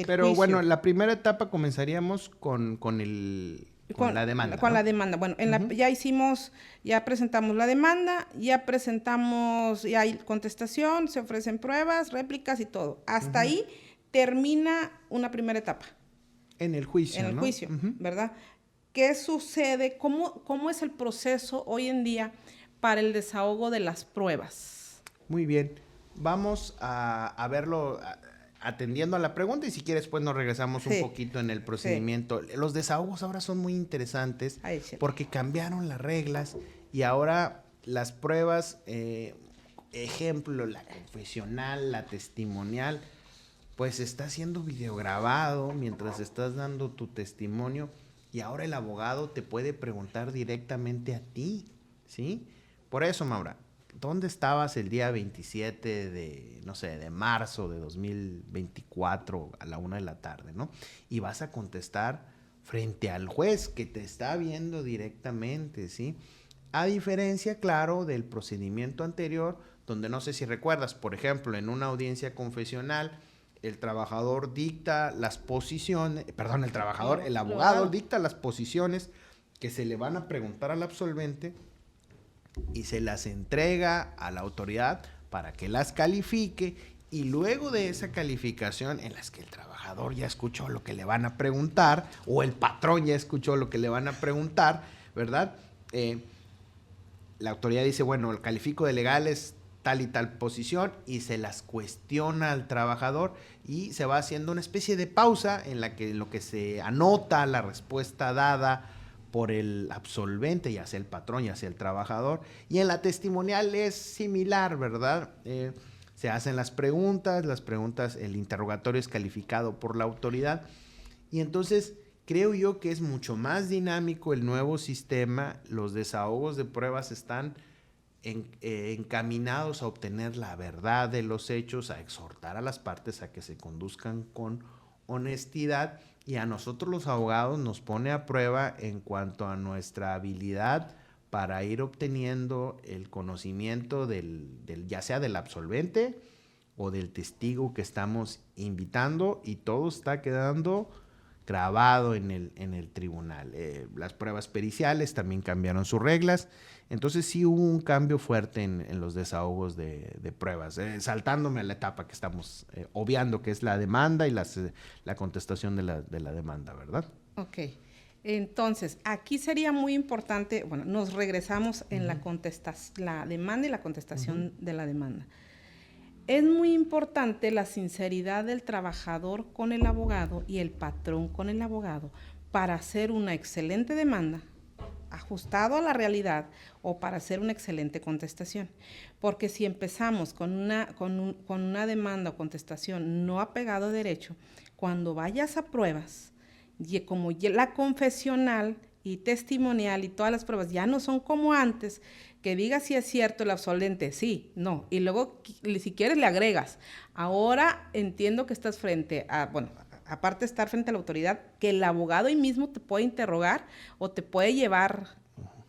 Pero juicio. bueno, la primera etapa comenzaríamos con la demanda. Con ¿no? la demanda. Bueno, ya presentamos la demanda, ya hay contestación, se ofrecen pruebas, réplicas y todo. Hasta ahí termina una primera etapa. En el juicio, En el juicio, ¿verdad? ¿Qué sucede? ¿Cómo es el proceso hoy en día para el desahogo de las pruebas? Muy bien. Vamos a verlo atendiendo a la pregunta, y si quieres pues nos regresamos un poquito en el procedimiento. Sí. Los desahogos ahora son muy interesantes porque cambiaron las reglas y ahora las pruebas, ejemplo, la confesional, la testimonial, pues está siendo videograbado mientras estás dando tu testimonio, y ahora el abogado te puede preguntar directamente a ti, ¿sí? Por eso, Maura, ¿dónde estabas el día 27 de marzo de 2024 a la 1 de la tarde, ¿no? Y vas a contestar frente al juez que te está viendo directamente, ¿sí? A diferencia, claro, del procedimiento anterior, donde no sé si recuerdas, por ejemplo, en una audiencia confesional, el trabajador dicta las posiciones, el abogado dicta las posiciones que se le van a preguntar al absolvente y se las entrega a la autoridad para que las califique, y luego de esa calificación en las que el trabajador ya escuchó lo que le van a preguntar o el patrón ya escuchó lo que le van a preguntar, ¿verdad? La autoridad dice, bueno, el califico de legales tal y tal posición, y se las cuestiona al trabajador y se va haciendo una especie de pausa en lo que se anota la respuesta dada por el absolvente, ya sea el patrón, ya sea el trabajador. Y en la testimonial es similar, ¿verdad? Se hacen las preguntas, el interrogatorio es calificado por la autoridad, y entonces creo yo que es mucho más dinámico el nuevo sistema. Los desahogos de pruebas están encaminados a obtener la verdad de los hechos, a exhortar a las partes a que se conduzcan con honestidad, y a nosotros los abogados nos pone a prueba en cuanto a nuestra habilidad para ir obteniendo el conocimiento ya sea del absolvente o del testigo que estamos invitando, y todo está quedando grabado en el tribunal. Las pruebas periciales también cambiaron sus reglas, entonces sí hubo un cambio fuerte en los desahogos de pruebas, saltándome a la etapa que estamos obviando, que es la demanda y la contestación de la demanda, ¿verdad? Ok, entonces aquí sería muy importante, bueno, nos regresamos en la demanda y la contestación de la demanda. Es muy importante la sinceridad del trabajador con el abogado y el patrón con el abogado para hacer una excelente demanda, ajustado a la realidad, o para hacer una excelente contestación. Porque si empezamos con una demanda o contestación no apegado a derecho, cuando vayas a pruebas, y como la confesional y testimonial y todas las pruebas ya no son como antes, que diga si es cierto el absolvente, sí, no, y luego si quieres le agregas, ahora entiendo que estás frente a, bueno, aparte de estar frente a la autoridad, que el abogado ahí mismo te puede interrogar o te puede llevar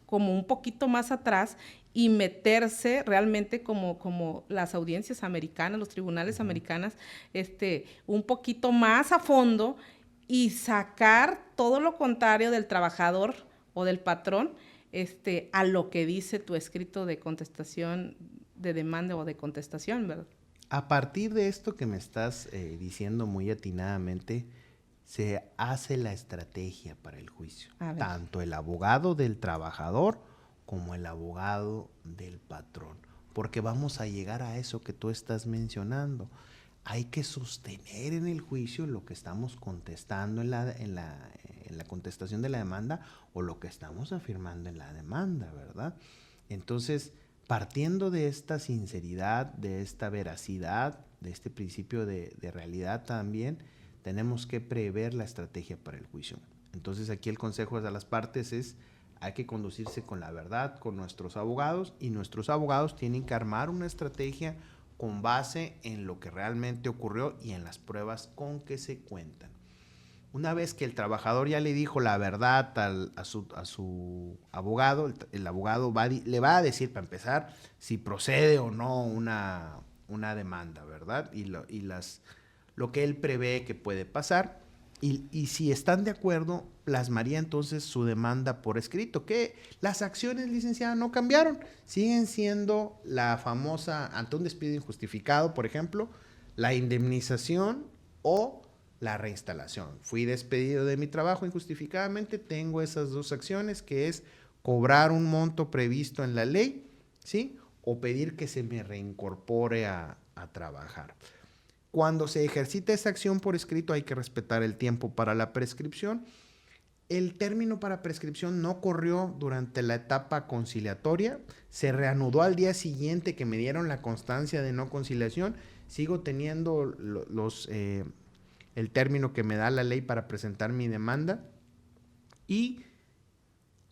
como un poquito más atrás y meterse realmente como las audiencias americanas, los tribunales americanos, un poquito más a fondo, y sacar todo lo contrario del trabajador o del patrón, a lo que dice tu escrito de contestación, de demanda o de contestación, ¿verdad? A partir de esto que me estás diciendo muy atinadamente, se hace la estrategia para el juicio. Tanto el abogado del trabajador como el abogado del patrón. Porque vamos a llegar a eso que tú estás mencionando. Hay que sostener en el juicio lo que estamos contestando en la contestación de la demanda o lo que estamos afirmando en la demanda, ¿verdad? Entonces, partiendo de esta sinceridad, de esta veracidad, de este principio de realidad también, tenemos que prever la estrategia para el juicio. Entonces, aquí el consejo a las partes es: hay que conducirse con la verdad, con nuestros abogados, y nuestros abogados tienen que armar una estrategia con base en lo que realmente ocurrió y en las pruebas con que se cuentan. Una vez que el trabajador ya le dijo la verdad a su abogado, el abogado le va a decir, para empezar, si procede o no una demanda, ¿verdad? Y lo que él prevé que puede pasar. Y si están de acuerdo, plasmaría entonces su demanda por escrito, que las acciones, licenciada, no cambiaron. Siguen siendo la famosa, ante un despido injustificado, por ejemplo, la indemnización o la reinstalación. Fui despedido de mi trabajo injustificadamente, tengo esas dos acciones, que es cobrar un monto previsto en la ley, ¿sí? O pedir que se me reincorpore a trabajar. Cuando se ejercita esa acción por escrito, hay que respetar el tiempo para la prescripción. El término para prescripción no corrió durante la etapa conciliatoria, se reanudó al día siguiente que me dieron la constancia de no conciliación. Sigo teniendo el término que me da la ley para presentar mi demanda. Y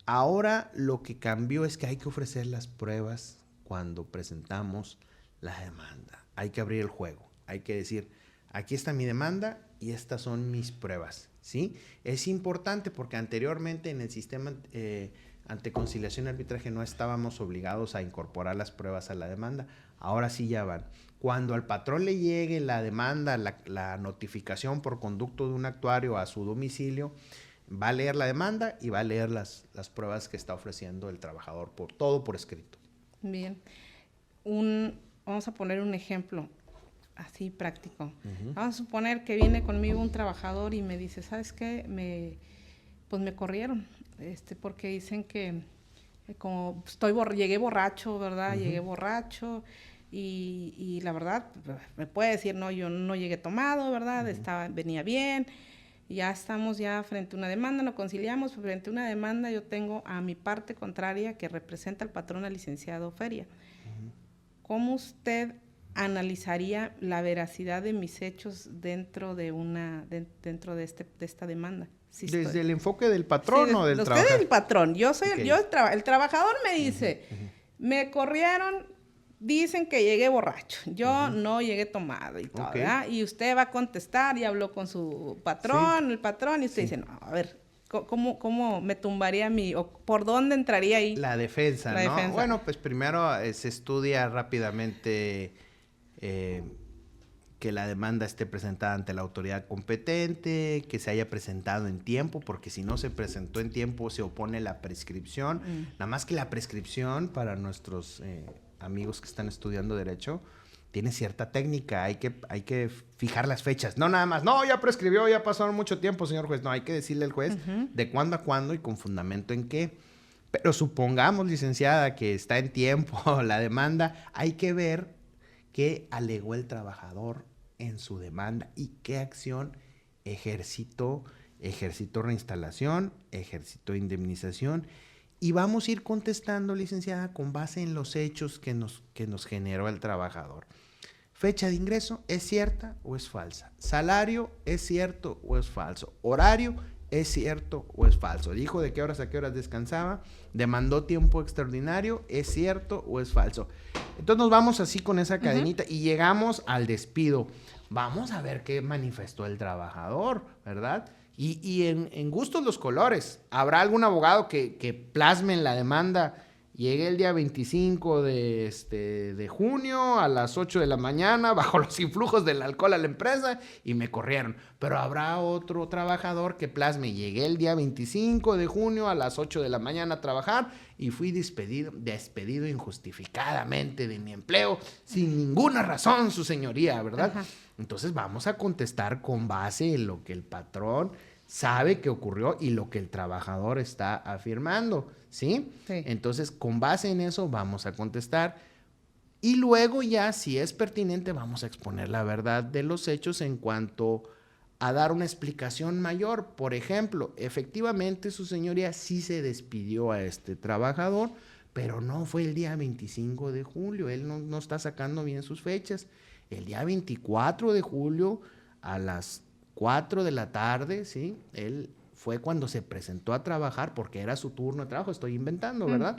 ahora lo que cambió es que hay que ofrecer las pruebas cuando presentamos la demanda. Hay que abrir el juego. Hay que decir, aquí está mi demanda y estas son mis pruebas, ¿sí? Es importante porque anteriormente en el sistema ante conciliación y arbitraje no estábamos obligados a incorporar las pruebas a la demanda. Ahora sí ya van. Cuando al patrón le llegue la demanda, la notificación por conducto de un actuario a su domicilio, va a leer la demanda y va a leer las pruebas que está ofreciendo el trabajador, todo por escrito. Bien. Vamos a poner un ejemplo así práctico. Uh-huh. Vamos a suponer que viene conmigo un trabajador y me dice, ¿sabes qué? Pues me corrieron, porque dicen que como llegué borracho, ¿verdad? Uh-huh. Llegué borracho y la verdad, me puede decir, no, yo no llegué tomado, ¿verdad? Uh-huh. Venía bien, ya estamos frente a una demanda, no conciliamos, frente a una demanda yo tengo a mi parte contraria que representa al patrón, al licenciado Feria. Uh-huh. ¿Cómo usted analizaría la veracidad de mis hechos dentro de esta demanda? Sí, ¿desde el enfoque del patrón o del trabajador? Usted es el patrón, yo soy okay. El trabajador me dice, uh-huh. Me corrieron, dicen que llegué borracho, yo uh-huh. no llegué tomado y todo, okay. ¿verdad? Y usted va a contestar y habló con su patrón, sí. El patrón, y usted dice, no, a ver, ¿cómo me tumbaría o por dónde entraría ahí? La defensa, ¿no? Bueno, pues primero se estudia rápidamente que la demanda esté presentada ante la autoridad competente, que se haya presentado en tiempo, porque si no se presentó en tiempo se opone la prescripción. Nada más que la prescripción, para nuestros amigos que están estudiando derecho, tiene cierta técnica, hay que fijar las fechas. No nada más, no, ya prescribió, ya pasaron mucho tiempo, señor juez. No, hay que decirle al juez uh-huh. de cuándo a cuándo y con fundamento en qué. Pero supongamos, licenciada, que está en tiempo la demanda, hay que ver qué alegó el trabajador en su demanda y qué acción ejercitó reinstalación, ejercitó indemnización, y vamos a ir contestando, licenciada, con base en los hechos que nos generó el trabajador. Fecha de ingreso, ¿es cierta o es falsa? Salario, ¿es cierto o es falso? Horario, ¿es cierto o es falso? Dijo de qué horas a qué horas descansaba, demandó tiempo extraordinario, ¿es cierto o es falso? Entonces nos vamos así con esa cadenita uh-huh. y llegamos al despido. Vamos a ver qué manifestó el trabajador, ¿verdad? Y en gustos los colores. ¿Habrá algún abogado que plasme en la demanda Llegué el día 25 de junio a las 8 de la mañana bajo los influjos del alcohol a la empresa y me corrieron. Pero habrá otro trabajador que plasme. Llegué el día 25 de junio a las 8 de la mañana a trabajar y fui despedido injustificadamente de mi empleo sin ninguna razón, su señoría, ¿verdad? Ajá. Entonces vamos a contestar con base en lo que el patrón sabe que ocurrió y lo que el trabajador está afirmando, ¿sí? Sí. Entonces, con base en eso vamos a contestar y luego ya, si es pertinente, vamos a exponer la verdad de los hechos en cuanto a dar una explicación mayor. Por ejemplo, efectivamente, su señoría sí se despidió a este trabajador, pero no fue el día 25 de julio. Él no está sacando bien sus fechas. El día 24 de julio a las 4 de la tarde, ¿sí? Él fue cuando se presentó a trabajar porque era su turno de trabajo, estoy inventando, ¿verdad?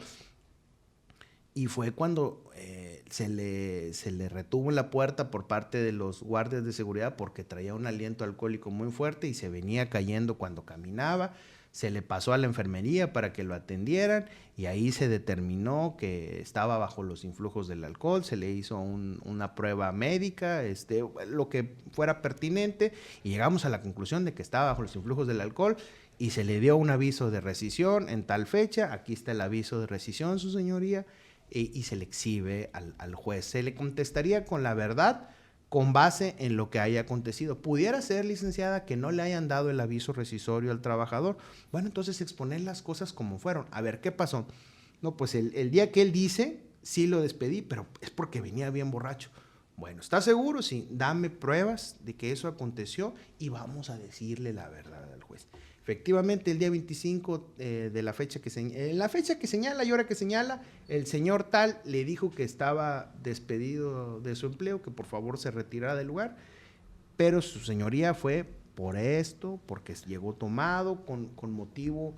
Y fue cuando se le retuvo en la puerta por parte de los guardias de seguridad porque traía un aliento alcohólico muy fuerte y se venía cayendo cuando caminaba. Se le pasó a la enfermería para que lo atendieran y ahí se determinó que estaba bajo los influjos del alcohol, se le hizo una prueba médica, lo que fuera pertinente y llegamos a la conclusión de que estaba bajo los influjos del alcohol y se le dio un aviso de rescisión en tal fecha, aquí está el aviso de rescisión, su señoría, y se le exhibe al juez. Se le contestaría con la verdad con base en lo que haya acontecido. Pudiera ser, licenciada, que no le hayan dado el aviso rescisorio al trabajador. Bueno, entonces exponer las cosas como fueron. A ver, ¿qué pasó? No, pues el día que él dice, sí lo despedí, pero es porque venía bien borracho. Bueno, ¿está seguro? Sí, dame pruebas de que eso aconteció y vamos a decirle la verdad al juez. Efectivamente, el día 25 de la fecha que señala y hora que señala, el señor tal le dijo que estaba despedido de su empleo, que por favor se retirara del lugar, pero su señoría fue por esto, porque llegó tomado con motivo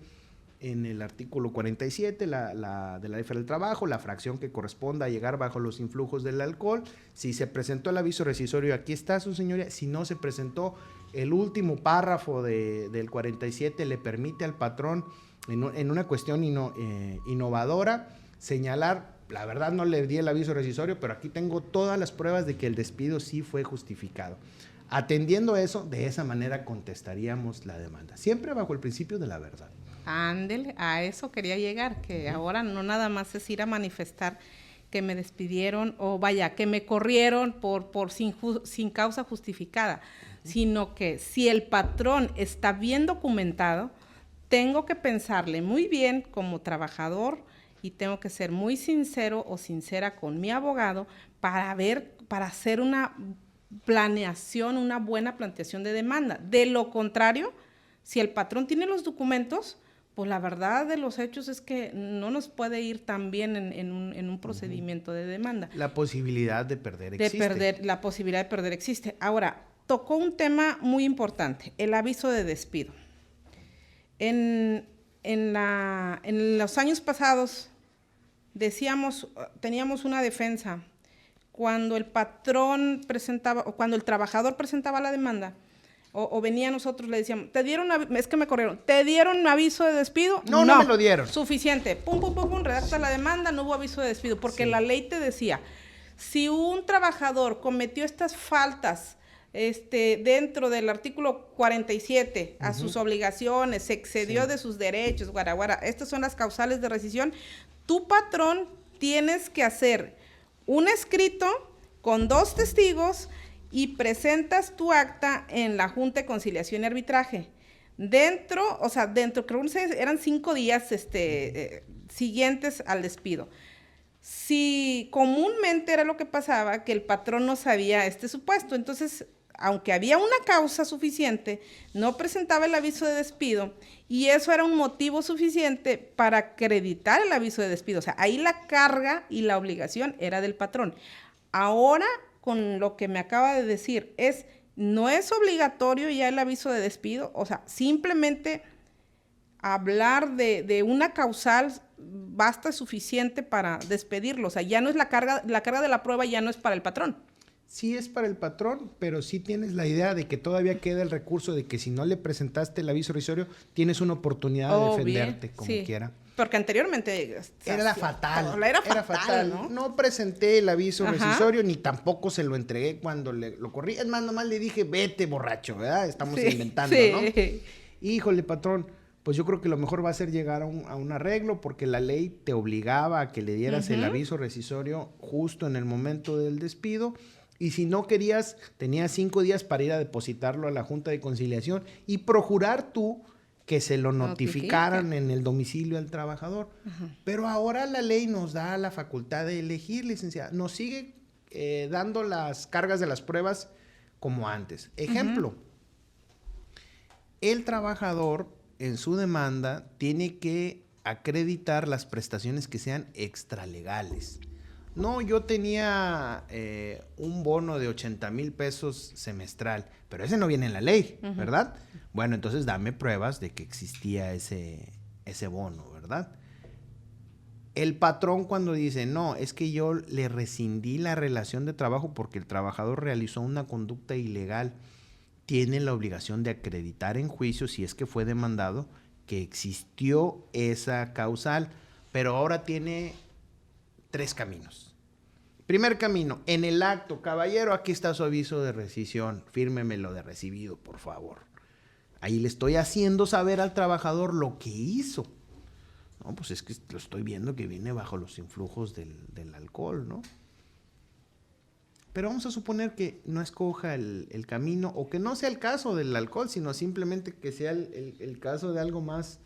en el artículo 47 de la Ley Federal del Trabajo, la fracción que corresponda a llegar bajo los influjos del alcohol. Si se presentó el aviso rescisorio, aquí está su señoría. Si no se presentó, el último párrafo del 47 le permite al patrón, en una cuestión innovadora, señalar, la verdad no le di el aviso rescisorio, pero aquí tengo todas las pruebas de que el despido sí fue justificado. Atendiendo eso, de esa manera contestaríamos la demanda, siempre bajo el principio de la verdad. Ándele, a eso quería llegar, que ahora no nada más es ir a manifestar que me despidieron o vaya, que me corrieron sin causa justificada, sino que si el patrón está bien documentado, tengo que pensarle muy bien como trabajador y tengo que ser muy sincero o sincera con mi abogado para hacer una planeación, una buena planteación de demanda. De lo contrario, si el patrón tiene los documentos, pues la verdad de los hechos es que no nos puede ir tan bien en un procedimiento de demanda. La posibilidad de perder existe. La posibilidad de perder existe. Ahora, tocó un tema muy importante, el aviso de despido. En los años pasados teníamos una defensa. Cuando el patrón presentaba, o cuando el trabajador presentaba la demanda, o venía a nosotros, le decíamos, es que me corrieron, ¿te dieron aviso de despido? No me lo dieron. Suficiente. Pum, redacta la demanda, no hubo aviso de despido, porque la ley te decía, si un trabajador cometió estas faltas dentro del artículo 47 a sus obligaciones, se excedió de sus derechos, guaraguara, estas son las causales de rescisión, tu patrón tienes que hacer un escrito con 2 testigos y presentas tu acta en la Junta de Conciliación y Arbitraje. Dentro, creo que eran 5 días siguientes al despido. Si comúnmente era lo que pasaba, que el patrón no sabía este supuesto, entonces, aunque había una causa suficiente, no presentaba el aviso de despido y eso era un motivo suficiente para acreditar el aviso de despido. O sea, ahí la carga y la obligación era del patrón. Ahora, con lo que me acaba de decir, no es obligatorio ya el aviso de despido, o sea, simplemente hablar de una causal basta suficiente para despedirlo, o sea, ya no es la carga de la prueba ya no es para el patrón. Sí es para el patrón, pero sí tienes la idea de que todavía queda el recurso de que si no le presentaste el aviso rescisorio, tienes una oportunidad de defenderte como quiera. Porque anteriormente era fatal. Era fatal, ¿no? No presenté el aviso rescisorio, ni tampoco se lo entregué cuando lo corrí. Es más, nomás le dije, vete borracho, ¿verdad? Estamos inventando, ¿no? Híjole, patrón, pues yo creo que lo mejor va a ser llegar a un arreglo, porque la ley te obligaba a que le dieras el aviso rescisorio justo en el momento del despido. Y si no querías, tenías 5 días para ir a depositarlo a la Junta de Conciliación y procurar tú que se lo notificaran en el domicilio del trabajador. Pero ahora la ley nos da la facultad de elegir, licenciada. Nos sigue dando las cargas de las pruebas como antes. Ejemplo, el trabajador en su demanda tiene que acreditar las prestaciones que sean extralegales. No, yo tenía un bono de 80,000 pesos semestral, pero ese no viene en la ley, ¿verdad? Bueno, entonces dame pruebas de que existía ese bono, ¿verdad? El patrón cuando dice, no, es que yo le rescindí la relación de trabajo porque el trabajador realizó una conducta ilegal, tiene la obligación de acreditar en juicio, si es que fue demandado, que existió esa causal, pero ahora tiene 3 caminos. Primer camino, en el acto, caballero, aquí está su aviso de rescisión, fírmemelo de recibido, por favor. Ahí le estoy haciendo saber al trabajador lo que hizo. No, pues es que lo estoy viendo que viene bajo los influjos del alcohol, ¿no? Pero vamos a suponer que no escoja el camino, o que no sea el caso del alcohol, sino simplemente que sea el caso de algo más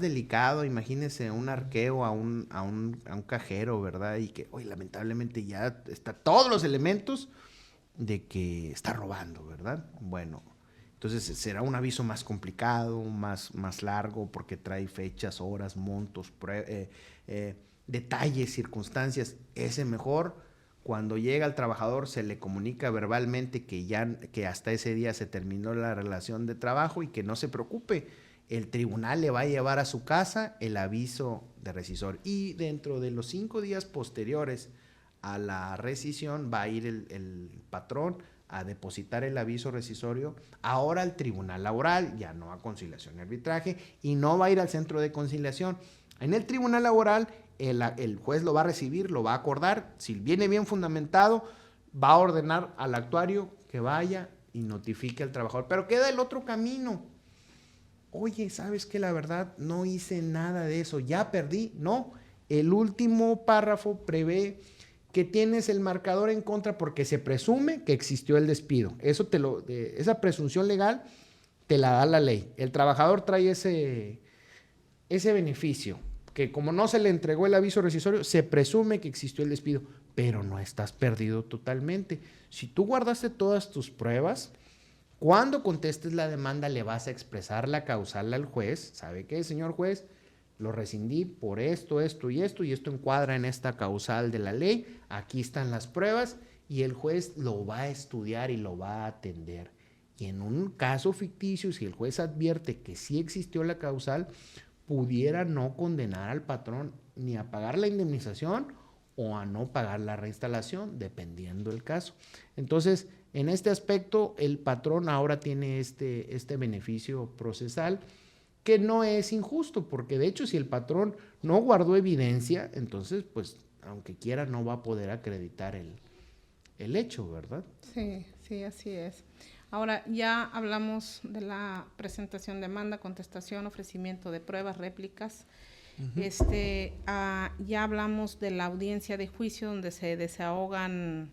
delicado. Imagínese un arqueo a un cajero, ¿verdad? Y que hoy lamentablemente ya está todos los elementos de que está robando, ¿verdad? Bueno, entonces será un aviso más complicado, más largo, porque trae fechas, horas, montos, detalles, circunstancias. Ese mejor, cuando llega el trabajador se le comunica verbalmente que hasta ese día se terminó la relación de trabajo y que no se preocupe. El tribunal le va a llevar a su casa el aviso de rescisor, y dentro de los 5 días posteriores a la rescisión va a ir el patrón a depositar el aviso rescisorio ahora al tribunal laboral, ya no a conciliación y arbitraje, y no va a ir al centro de conciliación. En el tribunal laboral el juez lo va a recibir, lo va a acordar, si viene bien fundamentado, va a ordenar al actuario que vaya y notifique al trabajador. Pero queda el otro camino. Oye, ¿sabes qué? La verdad, no hice nada de eso, ya perdí. No, el último párrafo prevé que tienes el marcador en contra porque se presume que existió el despido. Esa presunción legal te la da la ley. El trabajador trae ese beneficio, que como no se le entregó el aviso rescisorio, se presume que existió el despido, pero no estás perdido totalmente. Si tú guardaste todas tus pruebas, cuando contestes la demanda le vas a expresar la causal al juez. ¿Sabe qué, señor juez? Lo rescindí por esto, esto y esto, y esto encuadra en esta causal de la ley. Aquí están las pruebas, y el juez lo va a estudiar y lo va a atender. Y en un caso ficticio, si el juez advierte que sí existió la causal, pudiera no condenar al patrón ni a pagar la indemnización o a no pagar la reinstalación, dependiendo el caso. Entonces, en este aspecto, el patrón ahora tiene este beneficio procesal, que no es injusto, porque de hecho, si el patrón no guardó evidencia, entonces, pues, aunque quiera, no va a poder acreditar el hecho, ¿verdad? Sí, así es. Ahora, ya hablamos de la presentación de demanda, contestación, ofrecimiento de pruebas, réplicas. Ya hablamos de la audiencia de juicio, donde se desahogan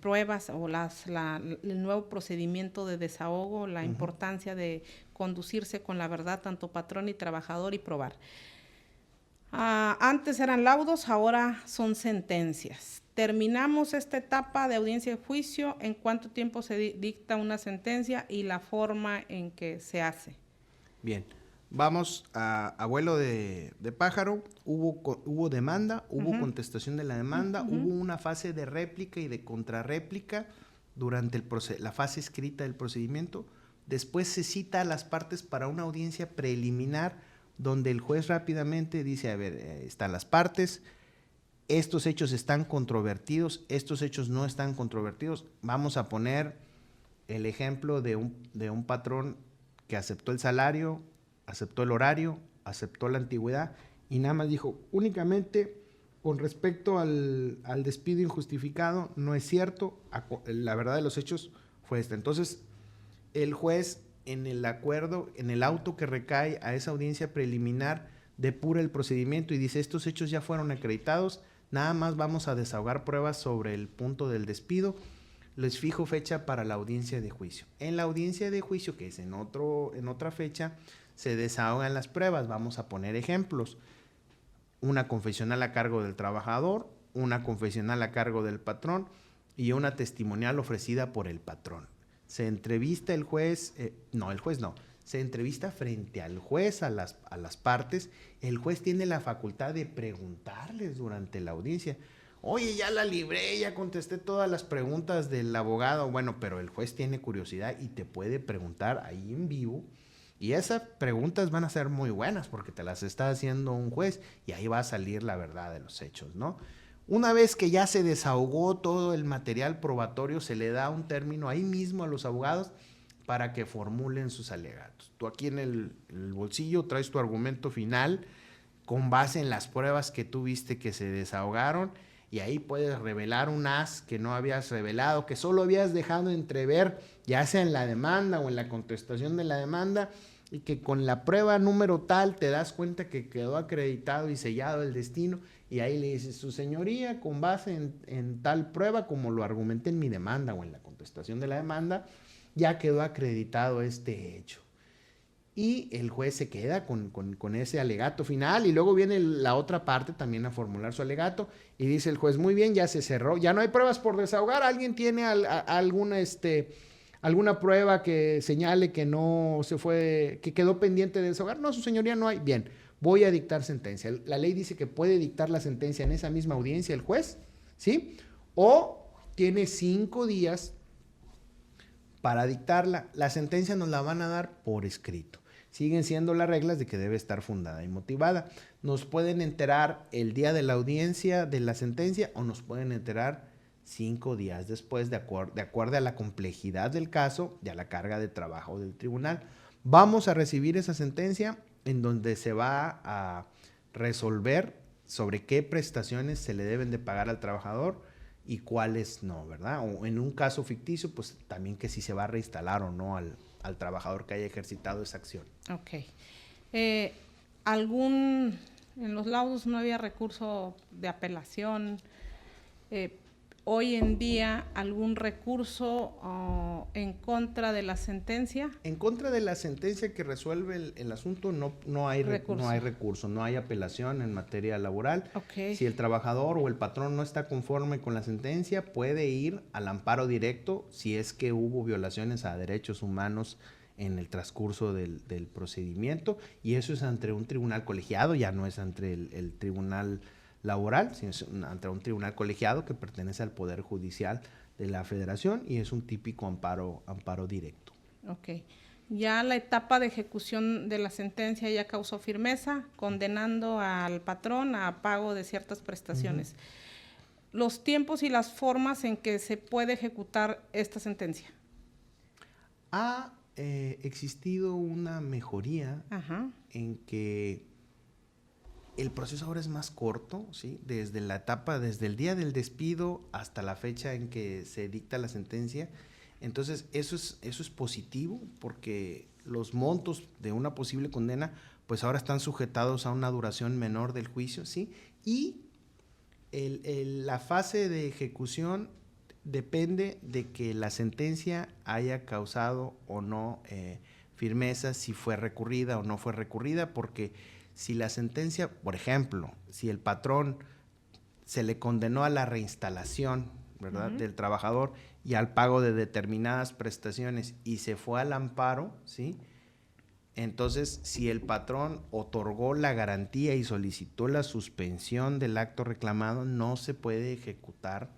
pruebas, o el nuevo procedimiento de desahogo, la importancia de conducirse con la verdad, tanto patrón y trabajador, y probar. Antes eran laudos, ahora son sentencias. Terminamos esta etapa de audiencia de juicio. ¿En cuánto tiempo se dicta una sentencia y la forma en que se hace? Bien, vamos a abuelo de pájaro. Hubo demanda, hubo contestación de la demanda, hubo una fase de réplica y de contrarréplica durante la fase escrita del procedimiento. Después se cita a las partes para una audiencia preliminar, donde el juez rápidamente dice, a ver, están las partes, estos hechos están controvertidos, estos hechos no están controvertidos. Vamos a poner el ejemplo de un patrón que aceptó el salario, aceptó el horario, aceptó la antigüedad y nada más dijo, únicamente con respecto al despido injustificado, no es cierto, la verdad de los hechos fue esta. Entonces, el juez en el acuerdo, en el auto que recae a esa audiencia preliminar, depura el procedimiento y dice, estos hechos ya fueron acreditados, nada más vamos a desahogar pruebas sobre el punto del despido, les fijo fecha para la audiencia de juicio. En la audiencia de juicio, que es en otra fecha, se desahogan las pruebas. Vamos a poner ejemplos. Una confesional a cargo del trabajador, una confesional a cargo del patrón y una testimonial ofrecida por el patrón. Se entrevista el juez, se entrevista frente al juez a las partes. El juez tiene la facultad de preguntarles durante la audiencia. Oye, ya la libré, ya contesté todas las preguntas del abogado. Bueno, pero el juez tiene curiosidad y te puede preguntar ahí en vivo. Y esas preguntas van a ser muy buenas porque te las está haciendo un juez y ahí va a salir la verdad de los hechos, ¿no? Una vez que ya se desahogó todo el material probatorio, se le da un término ahí mismo a los abogados para que formulen sus alegatos. Tú aquí en el bolsillo traes tu argumento final con base en las pruebas que tú viste que se desahogaron y ahí puedes revelar un as que no habías revelado, que solo habías dejado entrever, ya sea en la demanda o en la contestación de la demanda, y que con la prueba número tal te das cuenta que quedó acreditado y sellado el destino, y ahí le dices, su señoría, con base en tal prueba, como lo argumenté en mi demanda o en la contestación de la demanda, ya quedó acreditado este hecho. Y el juez se queda con ese alegato final y luego viene la otra parte también a formular su alegato y dice el juez, muy bien, ya se cerró, ya no hay pruebas por desahogar, ¿alguien tiene alguna prueba que señale que no se fue, que quedó pendiente de desahogar? No, su señoría, no hay. Bien, voy a dictar sentencia. La ley dice que puede dictar la sentencia en esa misma audiencia el juez, ¿sí? O tiene 5 días para dictarla. La sentencia nos la van a dar por escrito. Siguen siendo las reglas de que debe estar fundada y motivada. Nos pueden enterar el día de la audiencia de la sentencia o nos pueden enterar 5 días después, de acuerdo a la complejidad del caso y a la carga de trabajo del tribunal. Vamos a recibir esa sentencia en donde se va a resolver sobre qué prestaciones se le deben de pagar al trabajador y cuáles no, ¿verdad? O en un caso ficticio, pues también que si se va a reinstalar o no al trabajador que haya ejercitado esa acción. Ok. En los laudos no había recurso de apelación. Hoy en día, ¿algún recurso en contra de la sentencia? En contra de la sentencia que resuelve el asunto no hay recurso, no hay apelación en materia laboral. Okay. Si el trabajador o el patrón no está conforme con la sentencia, puede ir al amparo directo si es que hubo violaciones a derechos humanos en el transcurso del procedimiento, y eso es ante un tribunal colegiado, ya no es ante el tribunal laboral, sino es ante un tribunal colegiado que pertenece al Poder Judicial de la Federación y es un típico amparo directo. Ok. Ya la etapa de ejecución de la sentencia ya causó firmeza, condenando al patrón a pago de ciertas prestaciones. Los tiempos y las formas en que se puede ejecutar esta sentencia. Ha existido una mejoría en que el proceso ahora es más corto, ¿sí? Desde el día del despido hasta la fecha en que se dicta la sentencia. Entonces, eso es positivo porque los montos de una posible condena, pues ahora están sujetados a una duración menor del juicio, ¿sí? Y la fase de ejecución depende de que la sentencia haya causado o no firmeza, si fue recurrida o no fue recurrida, porque si la sentencia, por ejemplo, si el patrón se le condenó a la reinstalación, ¿verdad?, del trabajador y al pago de determinadas prestaciones y se fue al amparo, ¿sí? Entonces, si el patrón otorgó la garantía y solicitó la suspensión del acto reclamado, no se puede ejecutar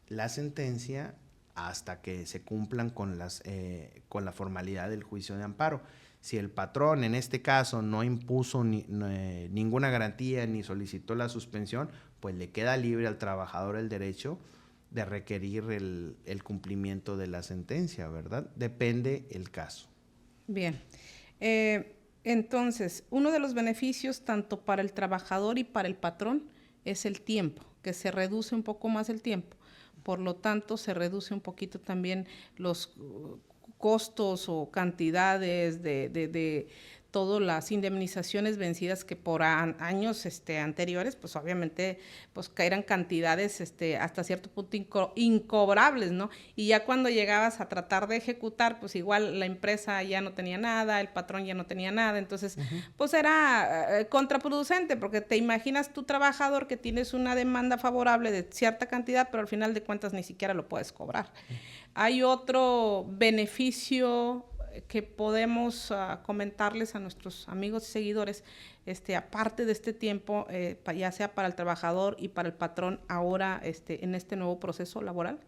la sentencia hasta que se cumplan con la formalidad del juicio de amparo. Si el patrón, en este caso, no impuso ninguna garantía ni solicitó la suspensión, pues le queda libre al trabajador el derecho de requerir el cumplimiento de la sentencia, ¿verdad? Depende el caso. Bien. Entonces, uno de los beneficios tanto para el trabajador y para el patrón es el tiempo, que se reduce un poco más el tiempo. Por lo tanto, se reduce un poquito también los costos o cantidades de todas las indemnizaciones vencidas que por años anteriores, pues obviamente pues eran cantidades hasta cierto punto incobrables, ¿no? Y ya cuando llegabas a tratar de ejecutar, pues igual la empresa ya no tenía nada, el patrón ya no tenía nada, entonces pues era contraproducente, porque te imaginas tu trabajador que tienes una demanda favorable de cierta cantidad, pero al final de cuentas ni siquiera lo puedes cobrar. Hay otro beneficio que podemos comentarles a nuestros amigos y seguidores, aparte de este tiempo, ya sea para el trabajador y para el patrón, ahora en este nuevo proceso laboral?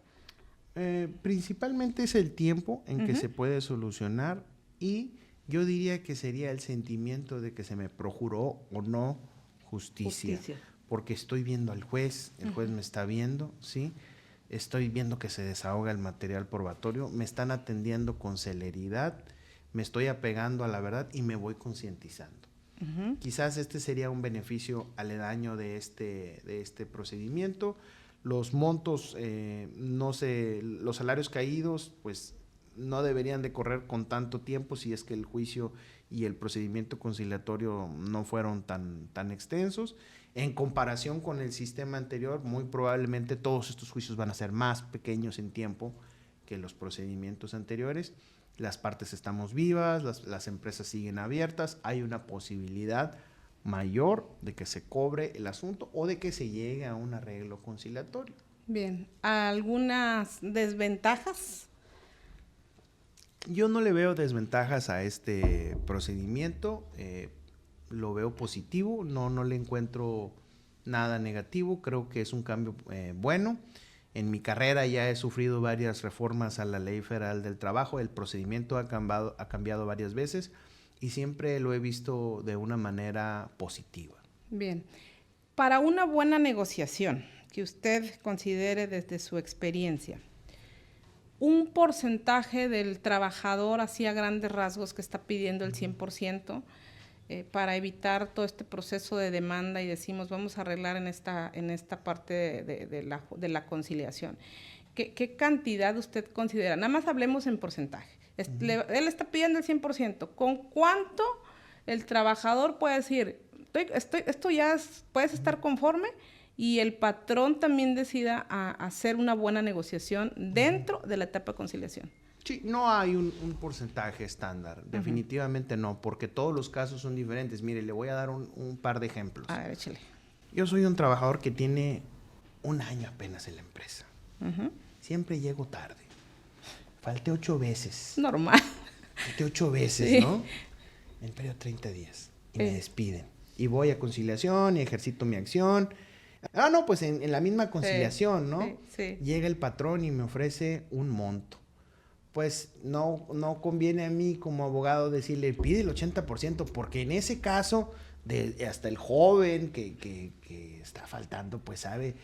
Principalmente es el tiempo en que se puede solucionar, y yo diría que sería el sentimiento de que se me procuró o no justicia. Porque estoy viendo al juez, el juez me está viendo, ¿sí? Estoy viendo que se desahoga el material probatorio, me están atendiendo con celeridad, me estoy apegando a la verdad y me voy concientizando. Quizás este sería un beneficio aledaño de este procedimiento. Los montos, los salarios caídos, pues no deberían de correr con tanto tiempo si es que el juicio y el procedimiento conciliatorio no fueron tan extensos. En comparación con el sistema anterior, muy probablemente todos estos juicios van a ser más pequeños en tiempo que los procedimientos anteriores. Las partes estamos vivas, las empresas siguen abiertas, hay una posibilidad mayor de que se cobre el asunto o de que se llegue a un arreglo conciliatorio. Bien, ¿algunas desventajas? Yo no le veo desventajas a este procedimiento, lo veo positivo, no le encuentro nada negativo, creo que es un cambio bueno. En mi carrera ya he sufrido varias reformas a la Ley Federal del Trabajo, el procedimiento ha cambiado varias veces y siempre lo he visto de una manera positiva. Bien, para una buena negociación que usted considere desde su experiencia, un porcentaje del trabajador, así a grandes rasgos, que está pidiendo el 100%, para evitar todo este proceso de demanda y decimos vamos a arreglar en esta parte de la conciliación. ¿Qué cantidad usted considera? Nada más hablemos en porcentaje. Él está pidiendo el 100%. ¿Con cuánto el trabajador puede decir, esto ya puedes estar conforme? Y el patrón también decida hacer una buena negociación dentro de la etapa de conciliación. Sí, no hay un porcentaje estándar, definitivamente no, porque todos los casos son diferentes. Mire, le voy a dar un par de ejemplos. A ver, échale. Yo soy un trabajador que tiene un año apenas en la empresa. Siempre llego tarde. Falté 8 veces. Normal. Falté 8 veces, sí. ¿No? En el periodo de 30 días. Y me despiden. Y voy a conciliación y ejercito mi acción. No, pues en la misma conciliación, ¿no? Sí. Llega el patrón y me ofrece un monto. Pues no conviene a mí como abogado decirle, pide el 80%, porque en ese caso, hasta el joven que está faltando, pues sabe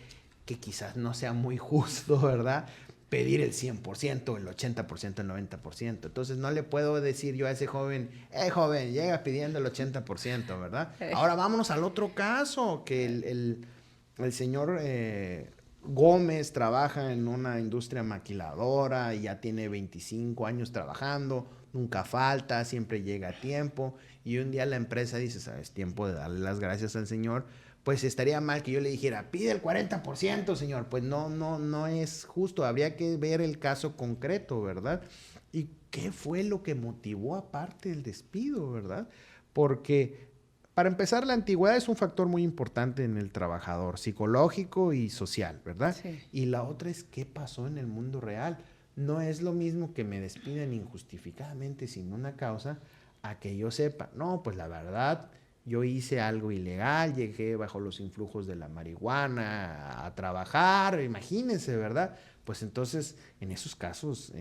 que quizás no sea muy justo, ¿verdad? Pedir el 100%, el 80%, el 90%. Entonces no le puedo decir yo a ese joven, joven, llega pidiendo el 80%, ¿verdad? Ahora vámonos al otro caso, que el señor Gómez trabaja en una industria maquiladora y ya tiene 25 años trabajando, nunca falta, siempre llega a tiempo, y un día la empresa dice, ¿sabes? Tiempo de darle las gracias al señor. Pues estaría mal que yo le dijera, pide el 40%, señor. Pues no es justo, habría que ver el caso concreto, ¿verdad? ¿Y qué fue lo que motivó aparte el despido, verdad? Porque para empezar, la antigüedad es un factor muy importante en el trabajador, psicológico y social, ¿verdad? Sí. Y la otra es qué pasó en el mundo real. No es lo mismo que me despidan injustificadamente sin una causa a que yo sepa, no, pues la verdad, yo hice algo ilegal, llegué bajo los influjos de la marihuana a trabajar, imagínense, ¿verdad? Pues entonces, en esos casos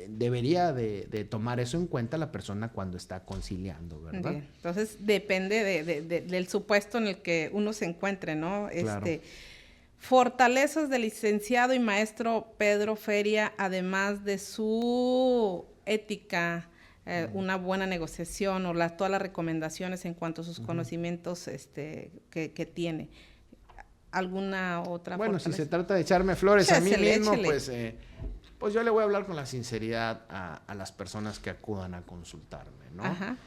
debería de tomar eso en cuenta la persona cuando está conciliando, ¿verdad? Bien. Entonces, depende del supuesto en el que uno se encuentre, ¿no? Claro. Fortalezas del licenciado y maestro Pedro Feria, además de su ética una buena negociación o todas las recomendaciones en cuanto a sus conocimientos que tiene. ¿Alguna otra Bueno, fortaleza? si se trata de echarme flores a mí mismo, échele. pues yo le voy a hablar con la sinceridad a las personas que acudan a consultarme, ¿no? Ajá.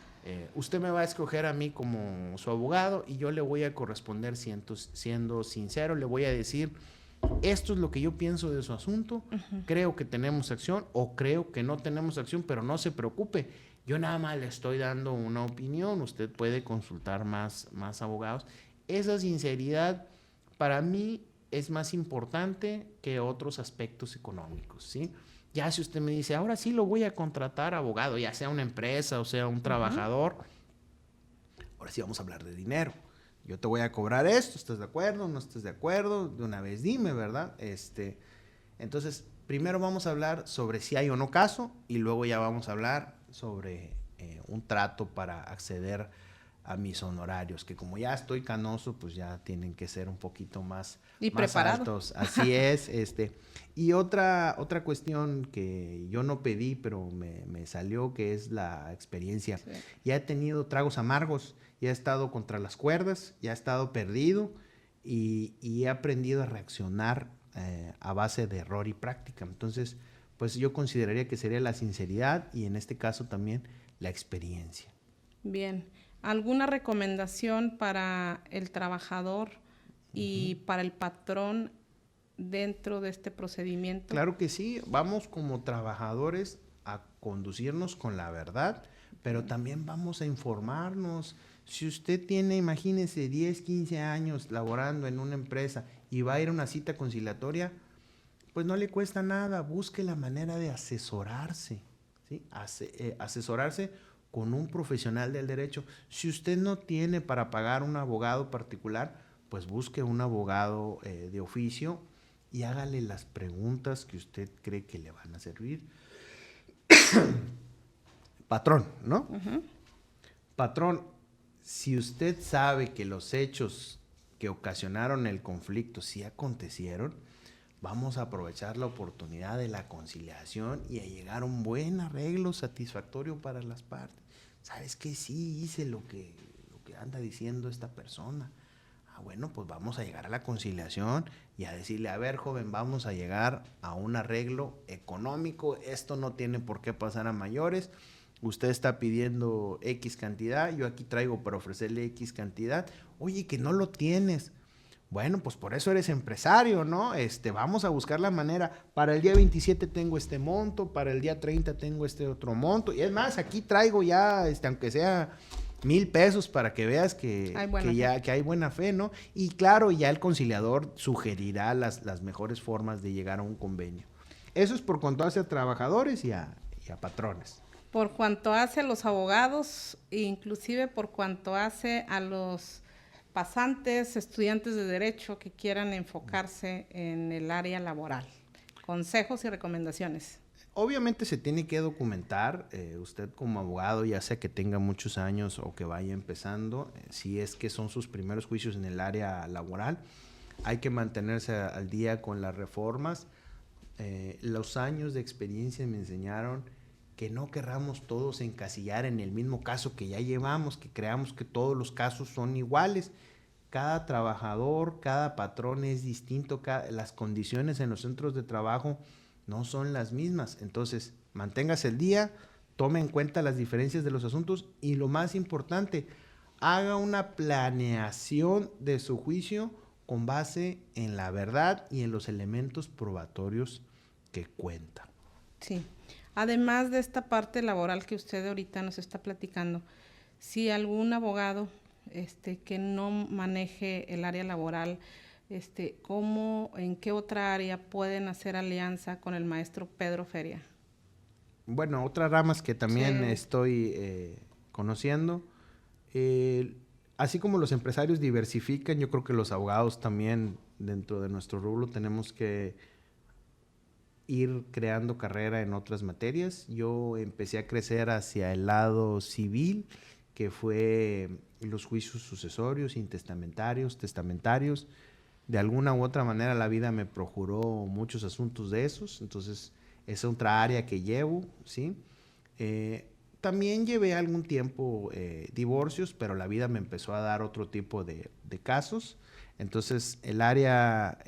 Usted me va a escoger a mí como su abogado y yo le voy a corresponder siendo sincero, le voy a decir, esto es lo que yo pienso de su asunto, creo que tenemos acción o creo que no tenemos acción, pero no se preocupe, yo nada más le estoy dando una opinión, usted puede consultar más abogados. Esa sinceridad para mí es más importante que otros aspectos económicos, ¿sí? Ya si usted me dice, ahora sí lo voy a contratar abogado, ya sea una empresa o sea un trabajador, ahora sí vamos a hablar de dinero. Yo te voy a cobrar esto, ¿estás de acuerdo? ¿No estás de acuerdo? De una vez dime, ¿verdad? Entonces, primero vamos a hablar sobre si hay o no caso y luego ya vamos a hablar sobre un trato para acceder a mis honorarios, que como ya estoy canoso, pues ya tienen que ser un poquito más altos. Así es. Y otra cuestión que yo no pedí, pero me salió, que es la experiencia. Sí. Ya he tenido tragos amargos, ya he estado contra las cuerdas, ya he estado perdido y he aprendido a reaccionar a base de error y práctica. Entonces, pues yo consideraría que sería la sinceridad y en este caso también la experiencia. Bien. ¿Alguna recomendación para el trabajador y para el patrón dentro de este procedimiento? Claro que sí, vamos como trabajadores a conducirnos con la verdad, pero también vamos a informarnos. Si usted tiene, imagínese, 10, 15 años laborando en una empresa y va a ir a una cita conciliatoria, pues no le cuesta nada, busque la manera de asesorarse, ¿sí? Asesorarse con un profesional del derecho. Si usted no tiene para pagar un abogado particular, pues busque un abogado de oficio y hágale las preguntas que usted cree que le van a servir. Patrón, ¿no? Patrón, si usted sabe que los hechos que ocasionaron el conflicto sí acontecieron, vamos a aprovechar la oportunidad de la conciliación y a llegar a un buen arreglo satisfactorio para las partes. ¿Sabes qué? Sí, hice lo que anda diciendo esta persona. Bueno, pues vamos a llegar a la conciliación y a decirle, a ver, joven, vamos a llegar a un arreglo económico. Esto no tiene por qué pasar a mayores. Usted está pidiendo X cantidad, yo aquí traigo para ofrecerle X cantidad. Oye, que no lo tienes. Bueno, pues por eso eres empresario, ¿no? Vamos a buscar la manera. Para el día 27 tengo este monto, para el día 30 tengo este otro monto. Y es más, aquí traigo ya, aunque sea 1,000 pesos para que veas que hay buena fe, ¿no? Y claro, ya el conciliador sugerirá las mejores formas de llegar a un convenio. Eso es por cuanto hace a trabajadores y a patrones. Por cuanto hace a los abogados, inclusive por cuanto hace a los pasantes, estudiantes de derecho que quieran enfocarse en el área laboral. Consejos y recomendaciones. Obviamente se tiene que documentar, usted como abogado, ya sea que tenga muchos años o que vaya empezando, si es que son sus primeros juicios en el área laboral, hay que mantenerse al día con las reformas. Los años de experiencia me enseñaron que no querramos todos encasillar en el mismo caso que ya llevamos, que creamos que todos los casos son iguales. Cada trabajador, cada patrón es distinto, las condiciones en los centros de trabajo no son las mismas. Entonces, manténgase al día, tome en cuenta las diferencias de los asuntos y lo más importante, haga una planeación de su juicio con base en la verdad y en los elementos probatorios que cuentan. Sí. Además de esta parte laboral que usted ahorita nos está platicando, si algún abogado que no maneje el área laboral, ¿en qué otra área pueden hacer alianza con el maestro Pedro Feria? Bueno, otras ramas que también estoy conociendo, así como los empresarios diversifican, yo creo que los abogados también dentro de nuestro rubro tenemos que ir creando carrera en otras materias. Yo empecé a crecer hacia el lado civil, que fue los juicios sucesorios, intestamentarios, testamentarios. De alguna u otra manera la vida me procuró muchos asuntos de esos, entonces es otra área que llevo, ¿sí? también llevé algún tiempo divorcios, pero la vida me empezó a dar otro tipo de casos. Entonces, el área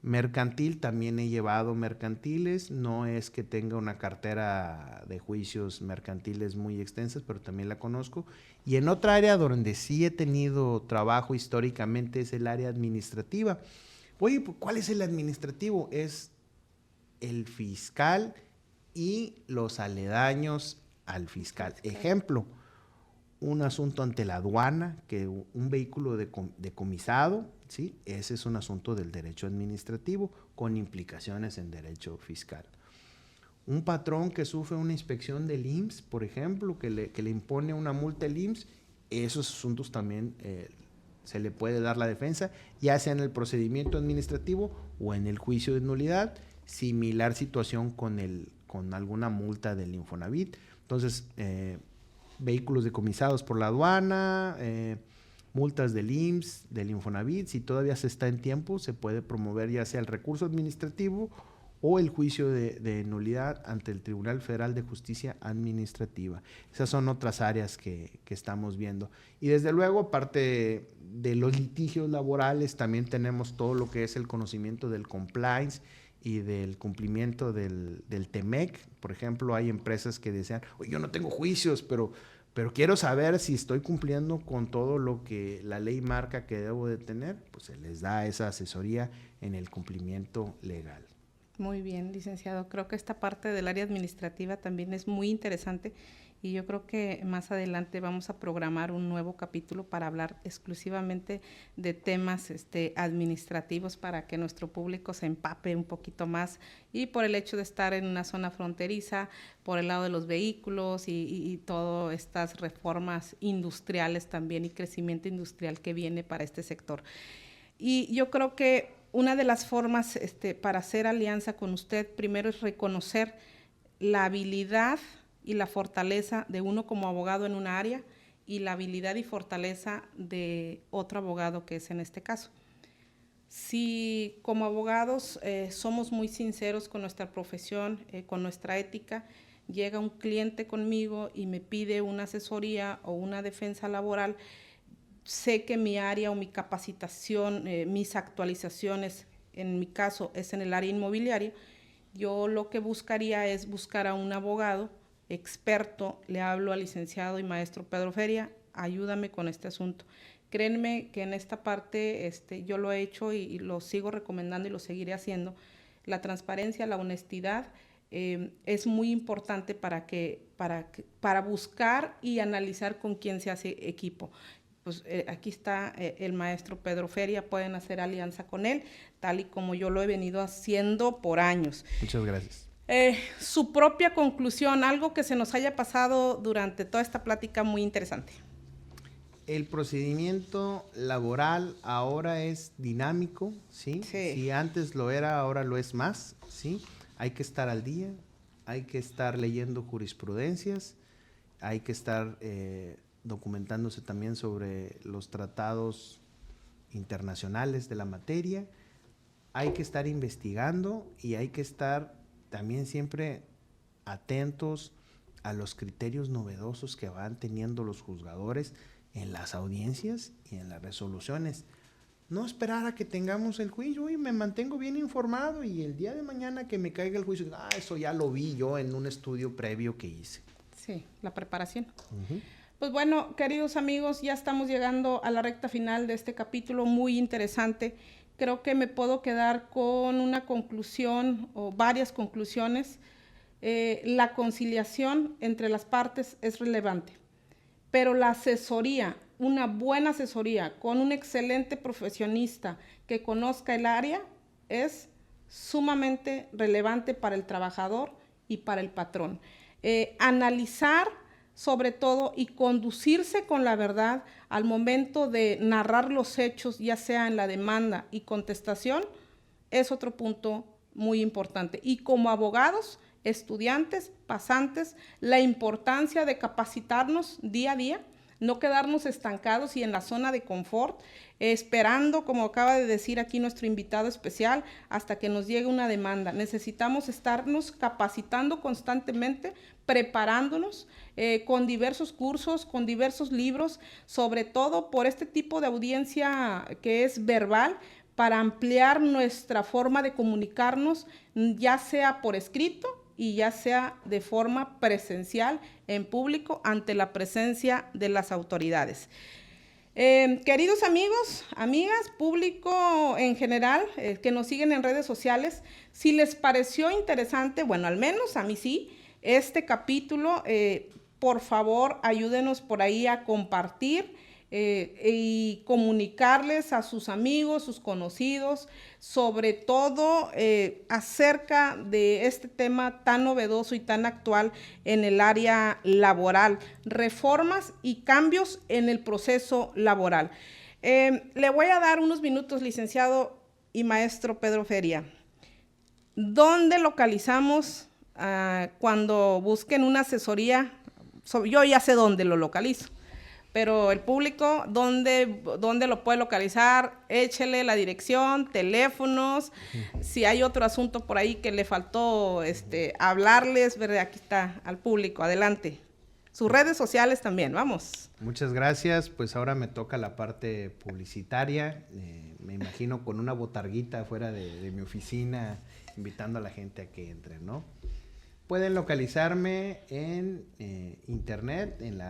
mercantil, también he llevado mercantiles. No es que tenga una cartera de juicios mercantiles muy extensas, pero también la conozco. Y en otra área donde sí he tenido trabajo históricamente es el área administrativa. Oye, ¿cuál es el administrativo? Es el fiscal y los aledaños al fiscal. Ejemplo, un asunto ante la aduana, que un vehículo decomisado, ¿sí? Ese es un asunto del derecho administrativo con implicaciones en derecho fiscal. Un patrón que sufre una inspección del IMSS, por ejemplo, que le impone una multa al IMSS, esos asuntos también se le puede dar la defensa, ya sea en el procedimiento administrativo o en el juicio de nulidad. Similar situación con alguna multa del Infonavit. Entonces, vehículos decomisados por la aduana, multas del IMSS, del Infonavit, si todavía se está en tiempo, se puede promover ya sea el recurso administrativo o el juicio de nulidad ante el Tribunal Federal de Justicia Administrativa. Esas son otras áreas que estamos viendo. Y desde luego, aparte de los litigios laborales, también tenemos todo lo que es el conocimiento del compliance y del cumplimiento del TEMEC. Por ejemplo, hay empresas que desean, oye, yo no tengo juicios, pero quiero saber si estoy cumpliendo con todo lo que la ley marca que debo de tener. Pues se les da esa asesoría en el cumplimiento legal. Muy bien, licenciado. Creo que esta parte del área administrativa también es muy interesante y yo creo que más adelante vamos a programar un nuevo capítulo para hablar exclusivamente de temas administrativos para que nuestro público se empape un poquito más, y por el hecho de estar en una zona fronteriza, por el lado de los vehículos y todas estas reformas industriales también y crecimiento industrial que viene para este sector. Y yo creo que una de las formas para hacer alianza con usted, primero es reconocer la habilidad y la fortaleza de uno como abogado en una área y la habilidad y fortaleza de otro abogado, que es en este caso. Si como abogados somos muy sinceros con nuestra profesión, con nuestra ética, llega un cliente conmigo y me pide una asesoría o una defensa laboral, sé que mi área o mi capacitación, mis actualizaciones, en mi caso es en el área inmobiliaria, yo lo que buscaría es buscar a un abogado experto. Le hablo al licenciado y maestro Pedro Feria, ayúdame con este asunto. Créanme que en esta parte yo lo he hecho y lo sigo recomendando y lo seguiré haciendo. La transparencia, la honestidad es muy importante para buscar y analizar con quién se hace equipo. Pues aquí está el maestro Pedro Feria, pueden hacer alianza con él, tal y como yo lo he venido haciendo por años. Muchas gracias. Su propia conclusión, algo que se nos haya pasado durante toda esta plática muy interesante. El procedimiento laboral ahora es dinámico, ¿sí? Sí. Si antes lo era, ahora lo es más, ¿sí? Hay que estar al día, hay que estar leyendo jurisprudencias, hay que estar documentándose también sobre los tratados internacionales de la materia, hay que estar investigando y hay que estar también siempre atentos a los criterios novedosos que van teniendo los juzgadores en las audiencias y en las resoluciones. No esperar a que tengamos el juicio y me mantengo bien informado y el día de mañana que me caiga el juicio, eso ya lo vi yo en un estudio previo que hice. Sí, la preparación. Pues bueno, queridos amigos, ya estamos llegando a la recta final de este capítulo muy interesante. Creo que me puedo quedar con una conclusión o varias conclusiones. La conciliación entre las partes es relevante, pero la asesoría, una buena asesoría con un excelente profesionista que conozca el área es sumamente relevante para el trabajador y para el patrón. Analizar sobre todo y conducirse con la verdad al momento de narrar los hechos, ya sea en la demanda y contestación, es otro punto muy importante. Y como abogados, estudiantes, pasantes, la importancia de capacitarnos día a día, no quedarnos estancados y en la zona de confort, esperando, como acaba de decir aquí nuestro invitado especial, hasta que nos llegue una demanda. Necesitamos estarnos capacitando constantemente, preparándonos con diversos cursos, con diversos libros, sobre todo por este tipo de audiencia que es verbal, para ampliar nuestra forma de comunicarnos, ya sea por escrito y ya sea de forma presencial en público ante la presencia de las autoridades. Queridos amigos, amigas, público en general que nos siguen en redes sociales, si les pareció interesante, bueno, al menos a mí sí, este capítulo, por favor, ayúdenos por ahí a compartir y comunicarles a sus amigos, sus conocidos, sobre todo acerca de este tema tan novedoso y tan actual en el área laboral, reformas y cambios en el proceso laboral. Le voy a dar unos minutos, licenciado y maestro Pedro Feria. ¿Dónde localizamos cuando busquen una asesoría? Yo ya sé dónde lo localizo, pero el público, ¿dónde lo puede localizar? Échele la dirección, teléfonos, si hay otro asunto por ahí que le faltó hablarles, ¿verdad? Aquí está al público, adelante. Sus redes sociales también, vamos. Muchas gracias, pues ahora me toca la parte publicitaria, me imagino con una botarguita afuera de mi oficina, invitando a la gente a que entre, ¿no? Pueden localizarme en internet, en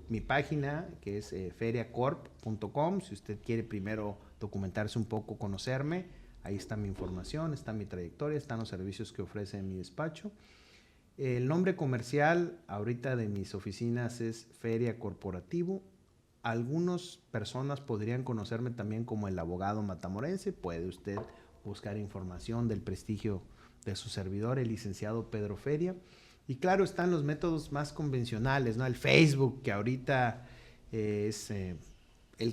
mi página, que es feriacorp.com. Si usted quiere primero documentarse un poco, conocerme, ahí está mi información, está mi trayectoria, están los servicios que ofrece mi despacho. El nombre comercial ahorita de mis oficinas es Feria Corporativo. Algunas personas podrían conocerme también como el abogado matamorense. Puede usted buscar información del prestigio de su servidor, el licenciado Pedro Feria. Y claro, están los métodos más convencionales, ¿no? El Facebook, que ahorita es el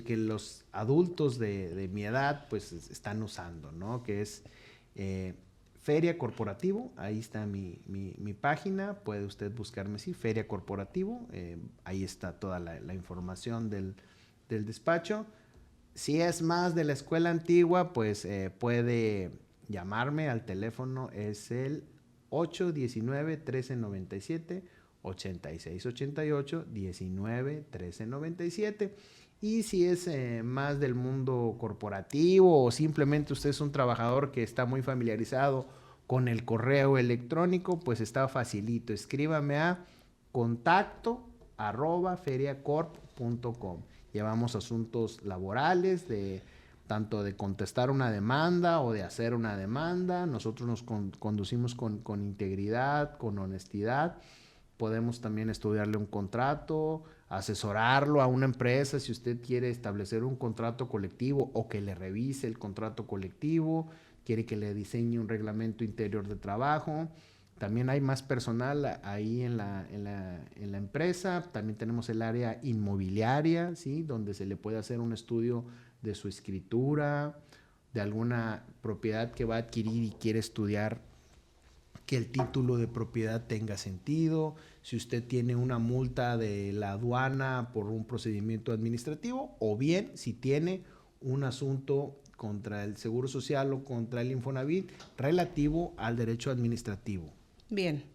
que los adultos de mi edad pues están usando, ¿no? Que es Feria Corporativo. Ahí está mi página, puede usted buscarme así, Feria Corporativo. Ahí está toda la información del despacho. Si es más de la escuela antigua, pues puede llamarme al teléfono, es el 819-1397, 8688-19-1397. Y si es más del mundo corporativo o simplemente usted es un trabajador que está muy familiarizado con el correo electrónico, pues está facilito. Escríbame a contacto@feriacorp.com. Llevamos asuntos laborales, tanto de contestar una demanda o de hacer una demanda. Nosotros nos conducimos con integridad, con honestidad. Podemos también estudiarle un contrato, asesorarlo a una empresa si usted quiere establecer un contrato colectivo o que le revise el contrato colectivo, quiere que le diseñe un reglamento interior de trabajo. También hay más personal ahí en la empresa. También tenemos el área inmobiliaria, ¿sí? Donde se le puede hacer un estudio de su escritura, de alguna propiedad que va a adquirir y quiere estudiar que el título de propiedad tenga sentido. Si usted tiene una multa de la aduana por un procedimiento administrativo, o bien si tiene un asunto contra el Seguro Social o contra el Infonavit relativo al derecho administrativo. Bien,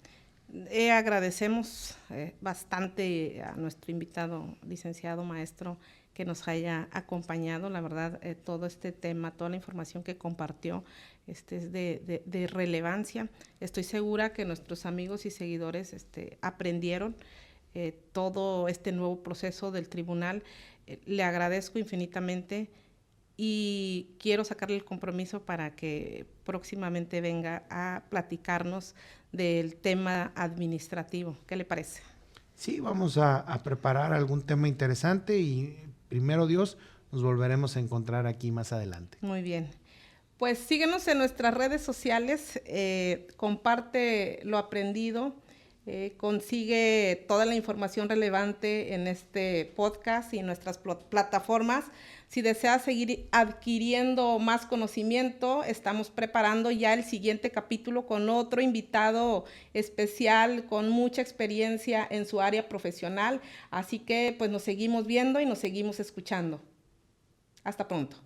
agradecemos bastante a nuestro invitado, licenciado maestro, que nos haya acompañado. La verdad, todo este tema, toda la información que compartió es de relevancia. Estoy segura que nuestros amigos y seguidores aprendieron todo este nuevo proceso del tribunal. Le agradezco infinitamente y quiero sacarle el compromiso para que próximamente venga a platicarnos del tema administrativo. ¿Qué le parece? Sí, vamos a preparar algún tema interesante y primero Dios nos volveremos a encontrar aquí más adelante. Muy bien. Pues síguenos en nuestras redes sociales, comparte lo aprendido, Consigue toda la información relevante en este podcast y en nuestras plataformas. Si deseas seguir adquiriendo más conocimiento, estamos preparando ya el siguiente capítulo con otro invitado especial con mucha experiencia en su área profesional. Así que pues nos seguimos viendo y nos seguimos escuchando. Hasta pronto.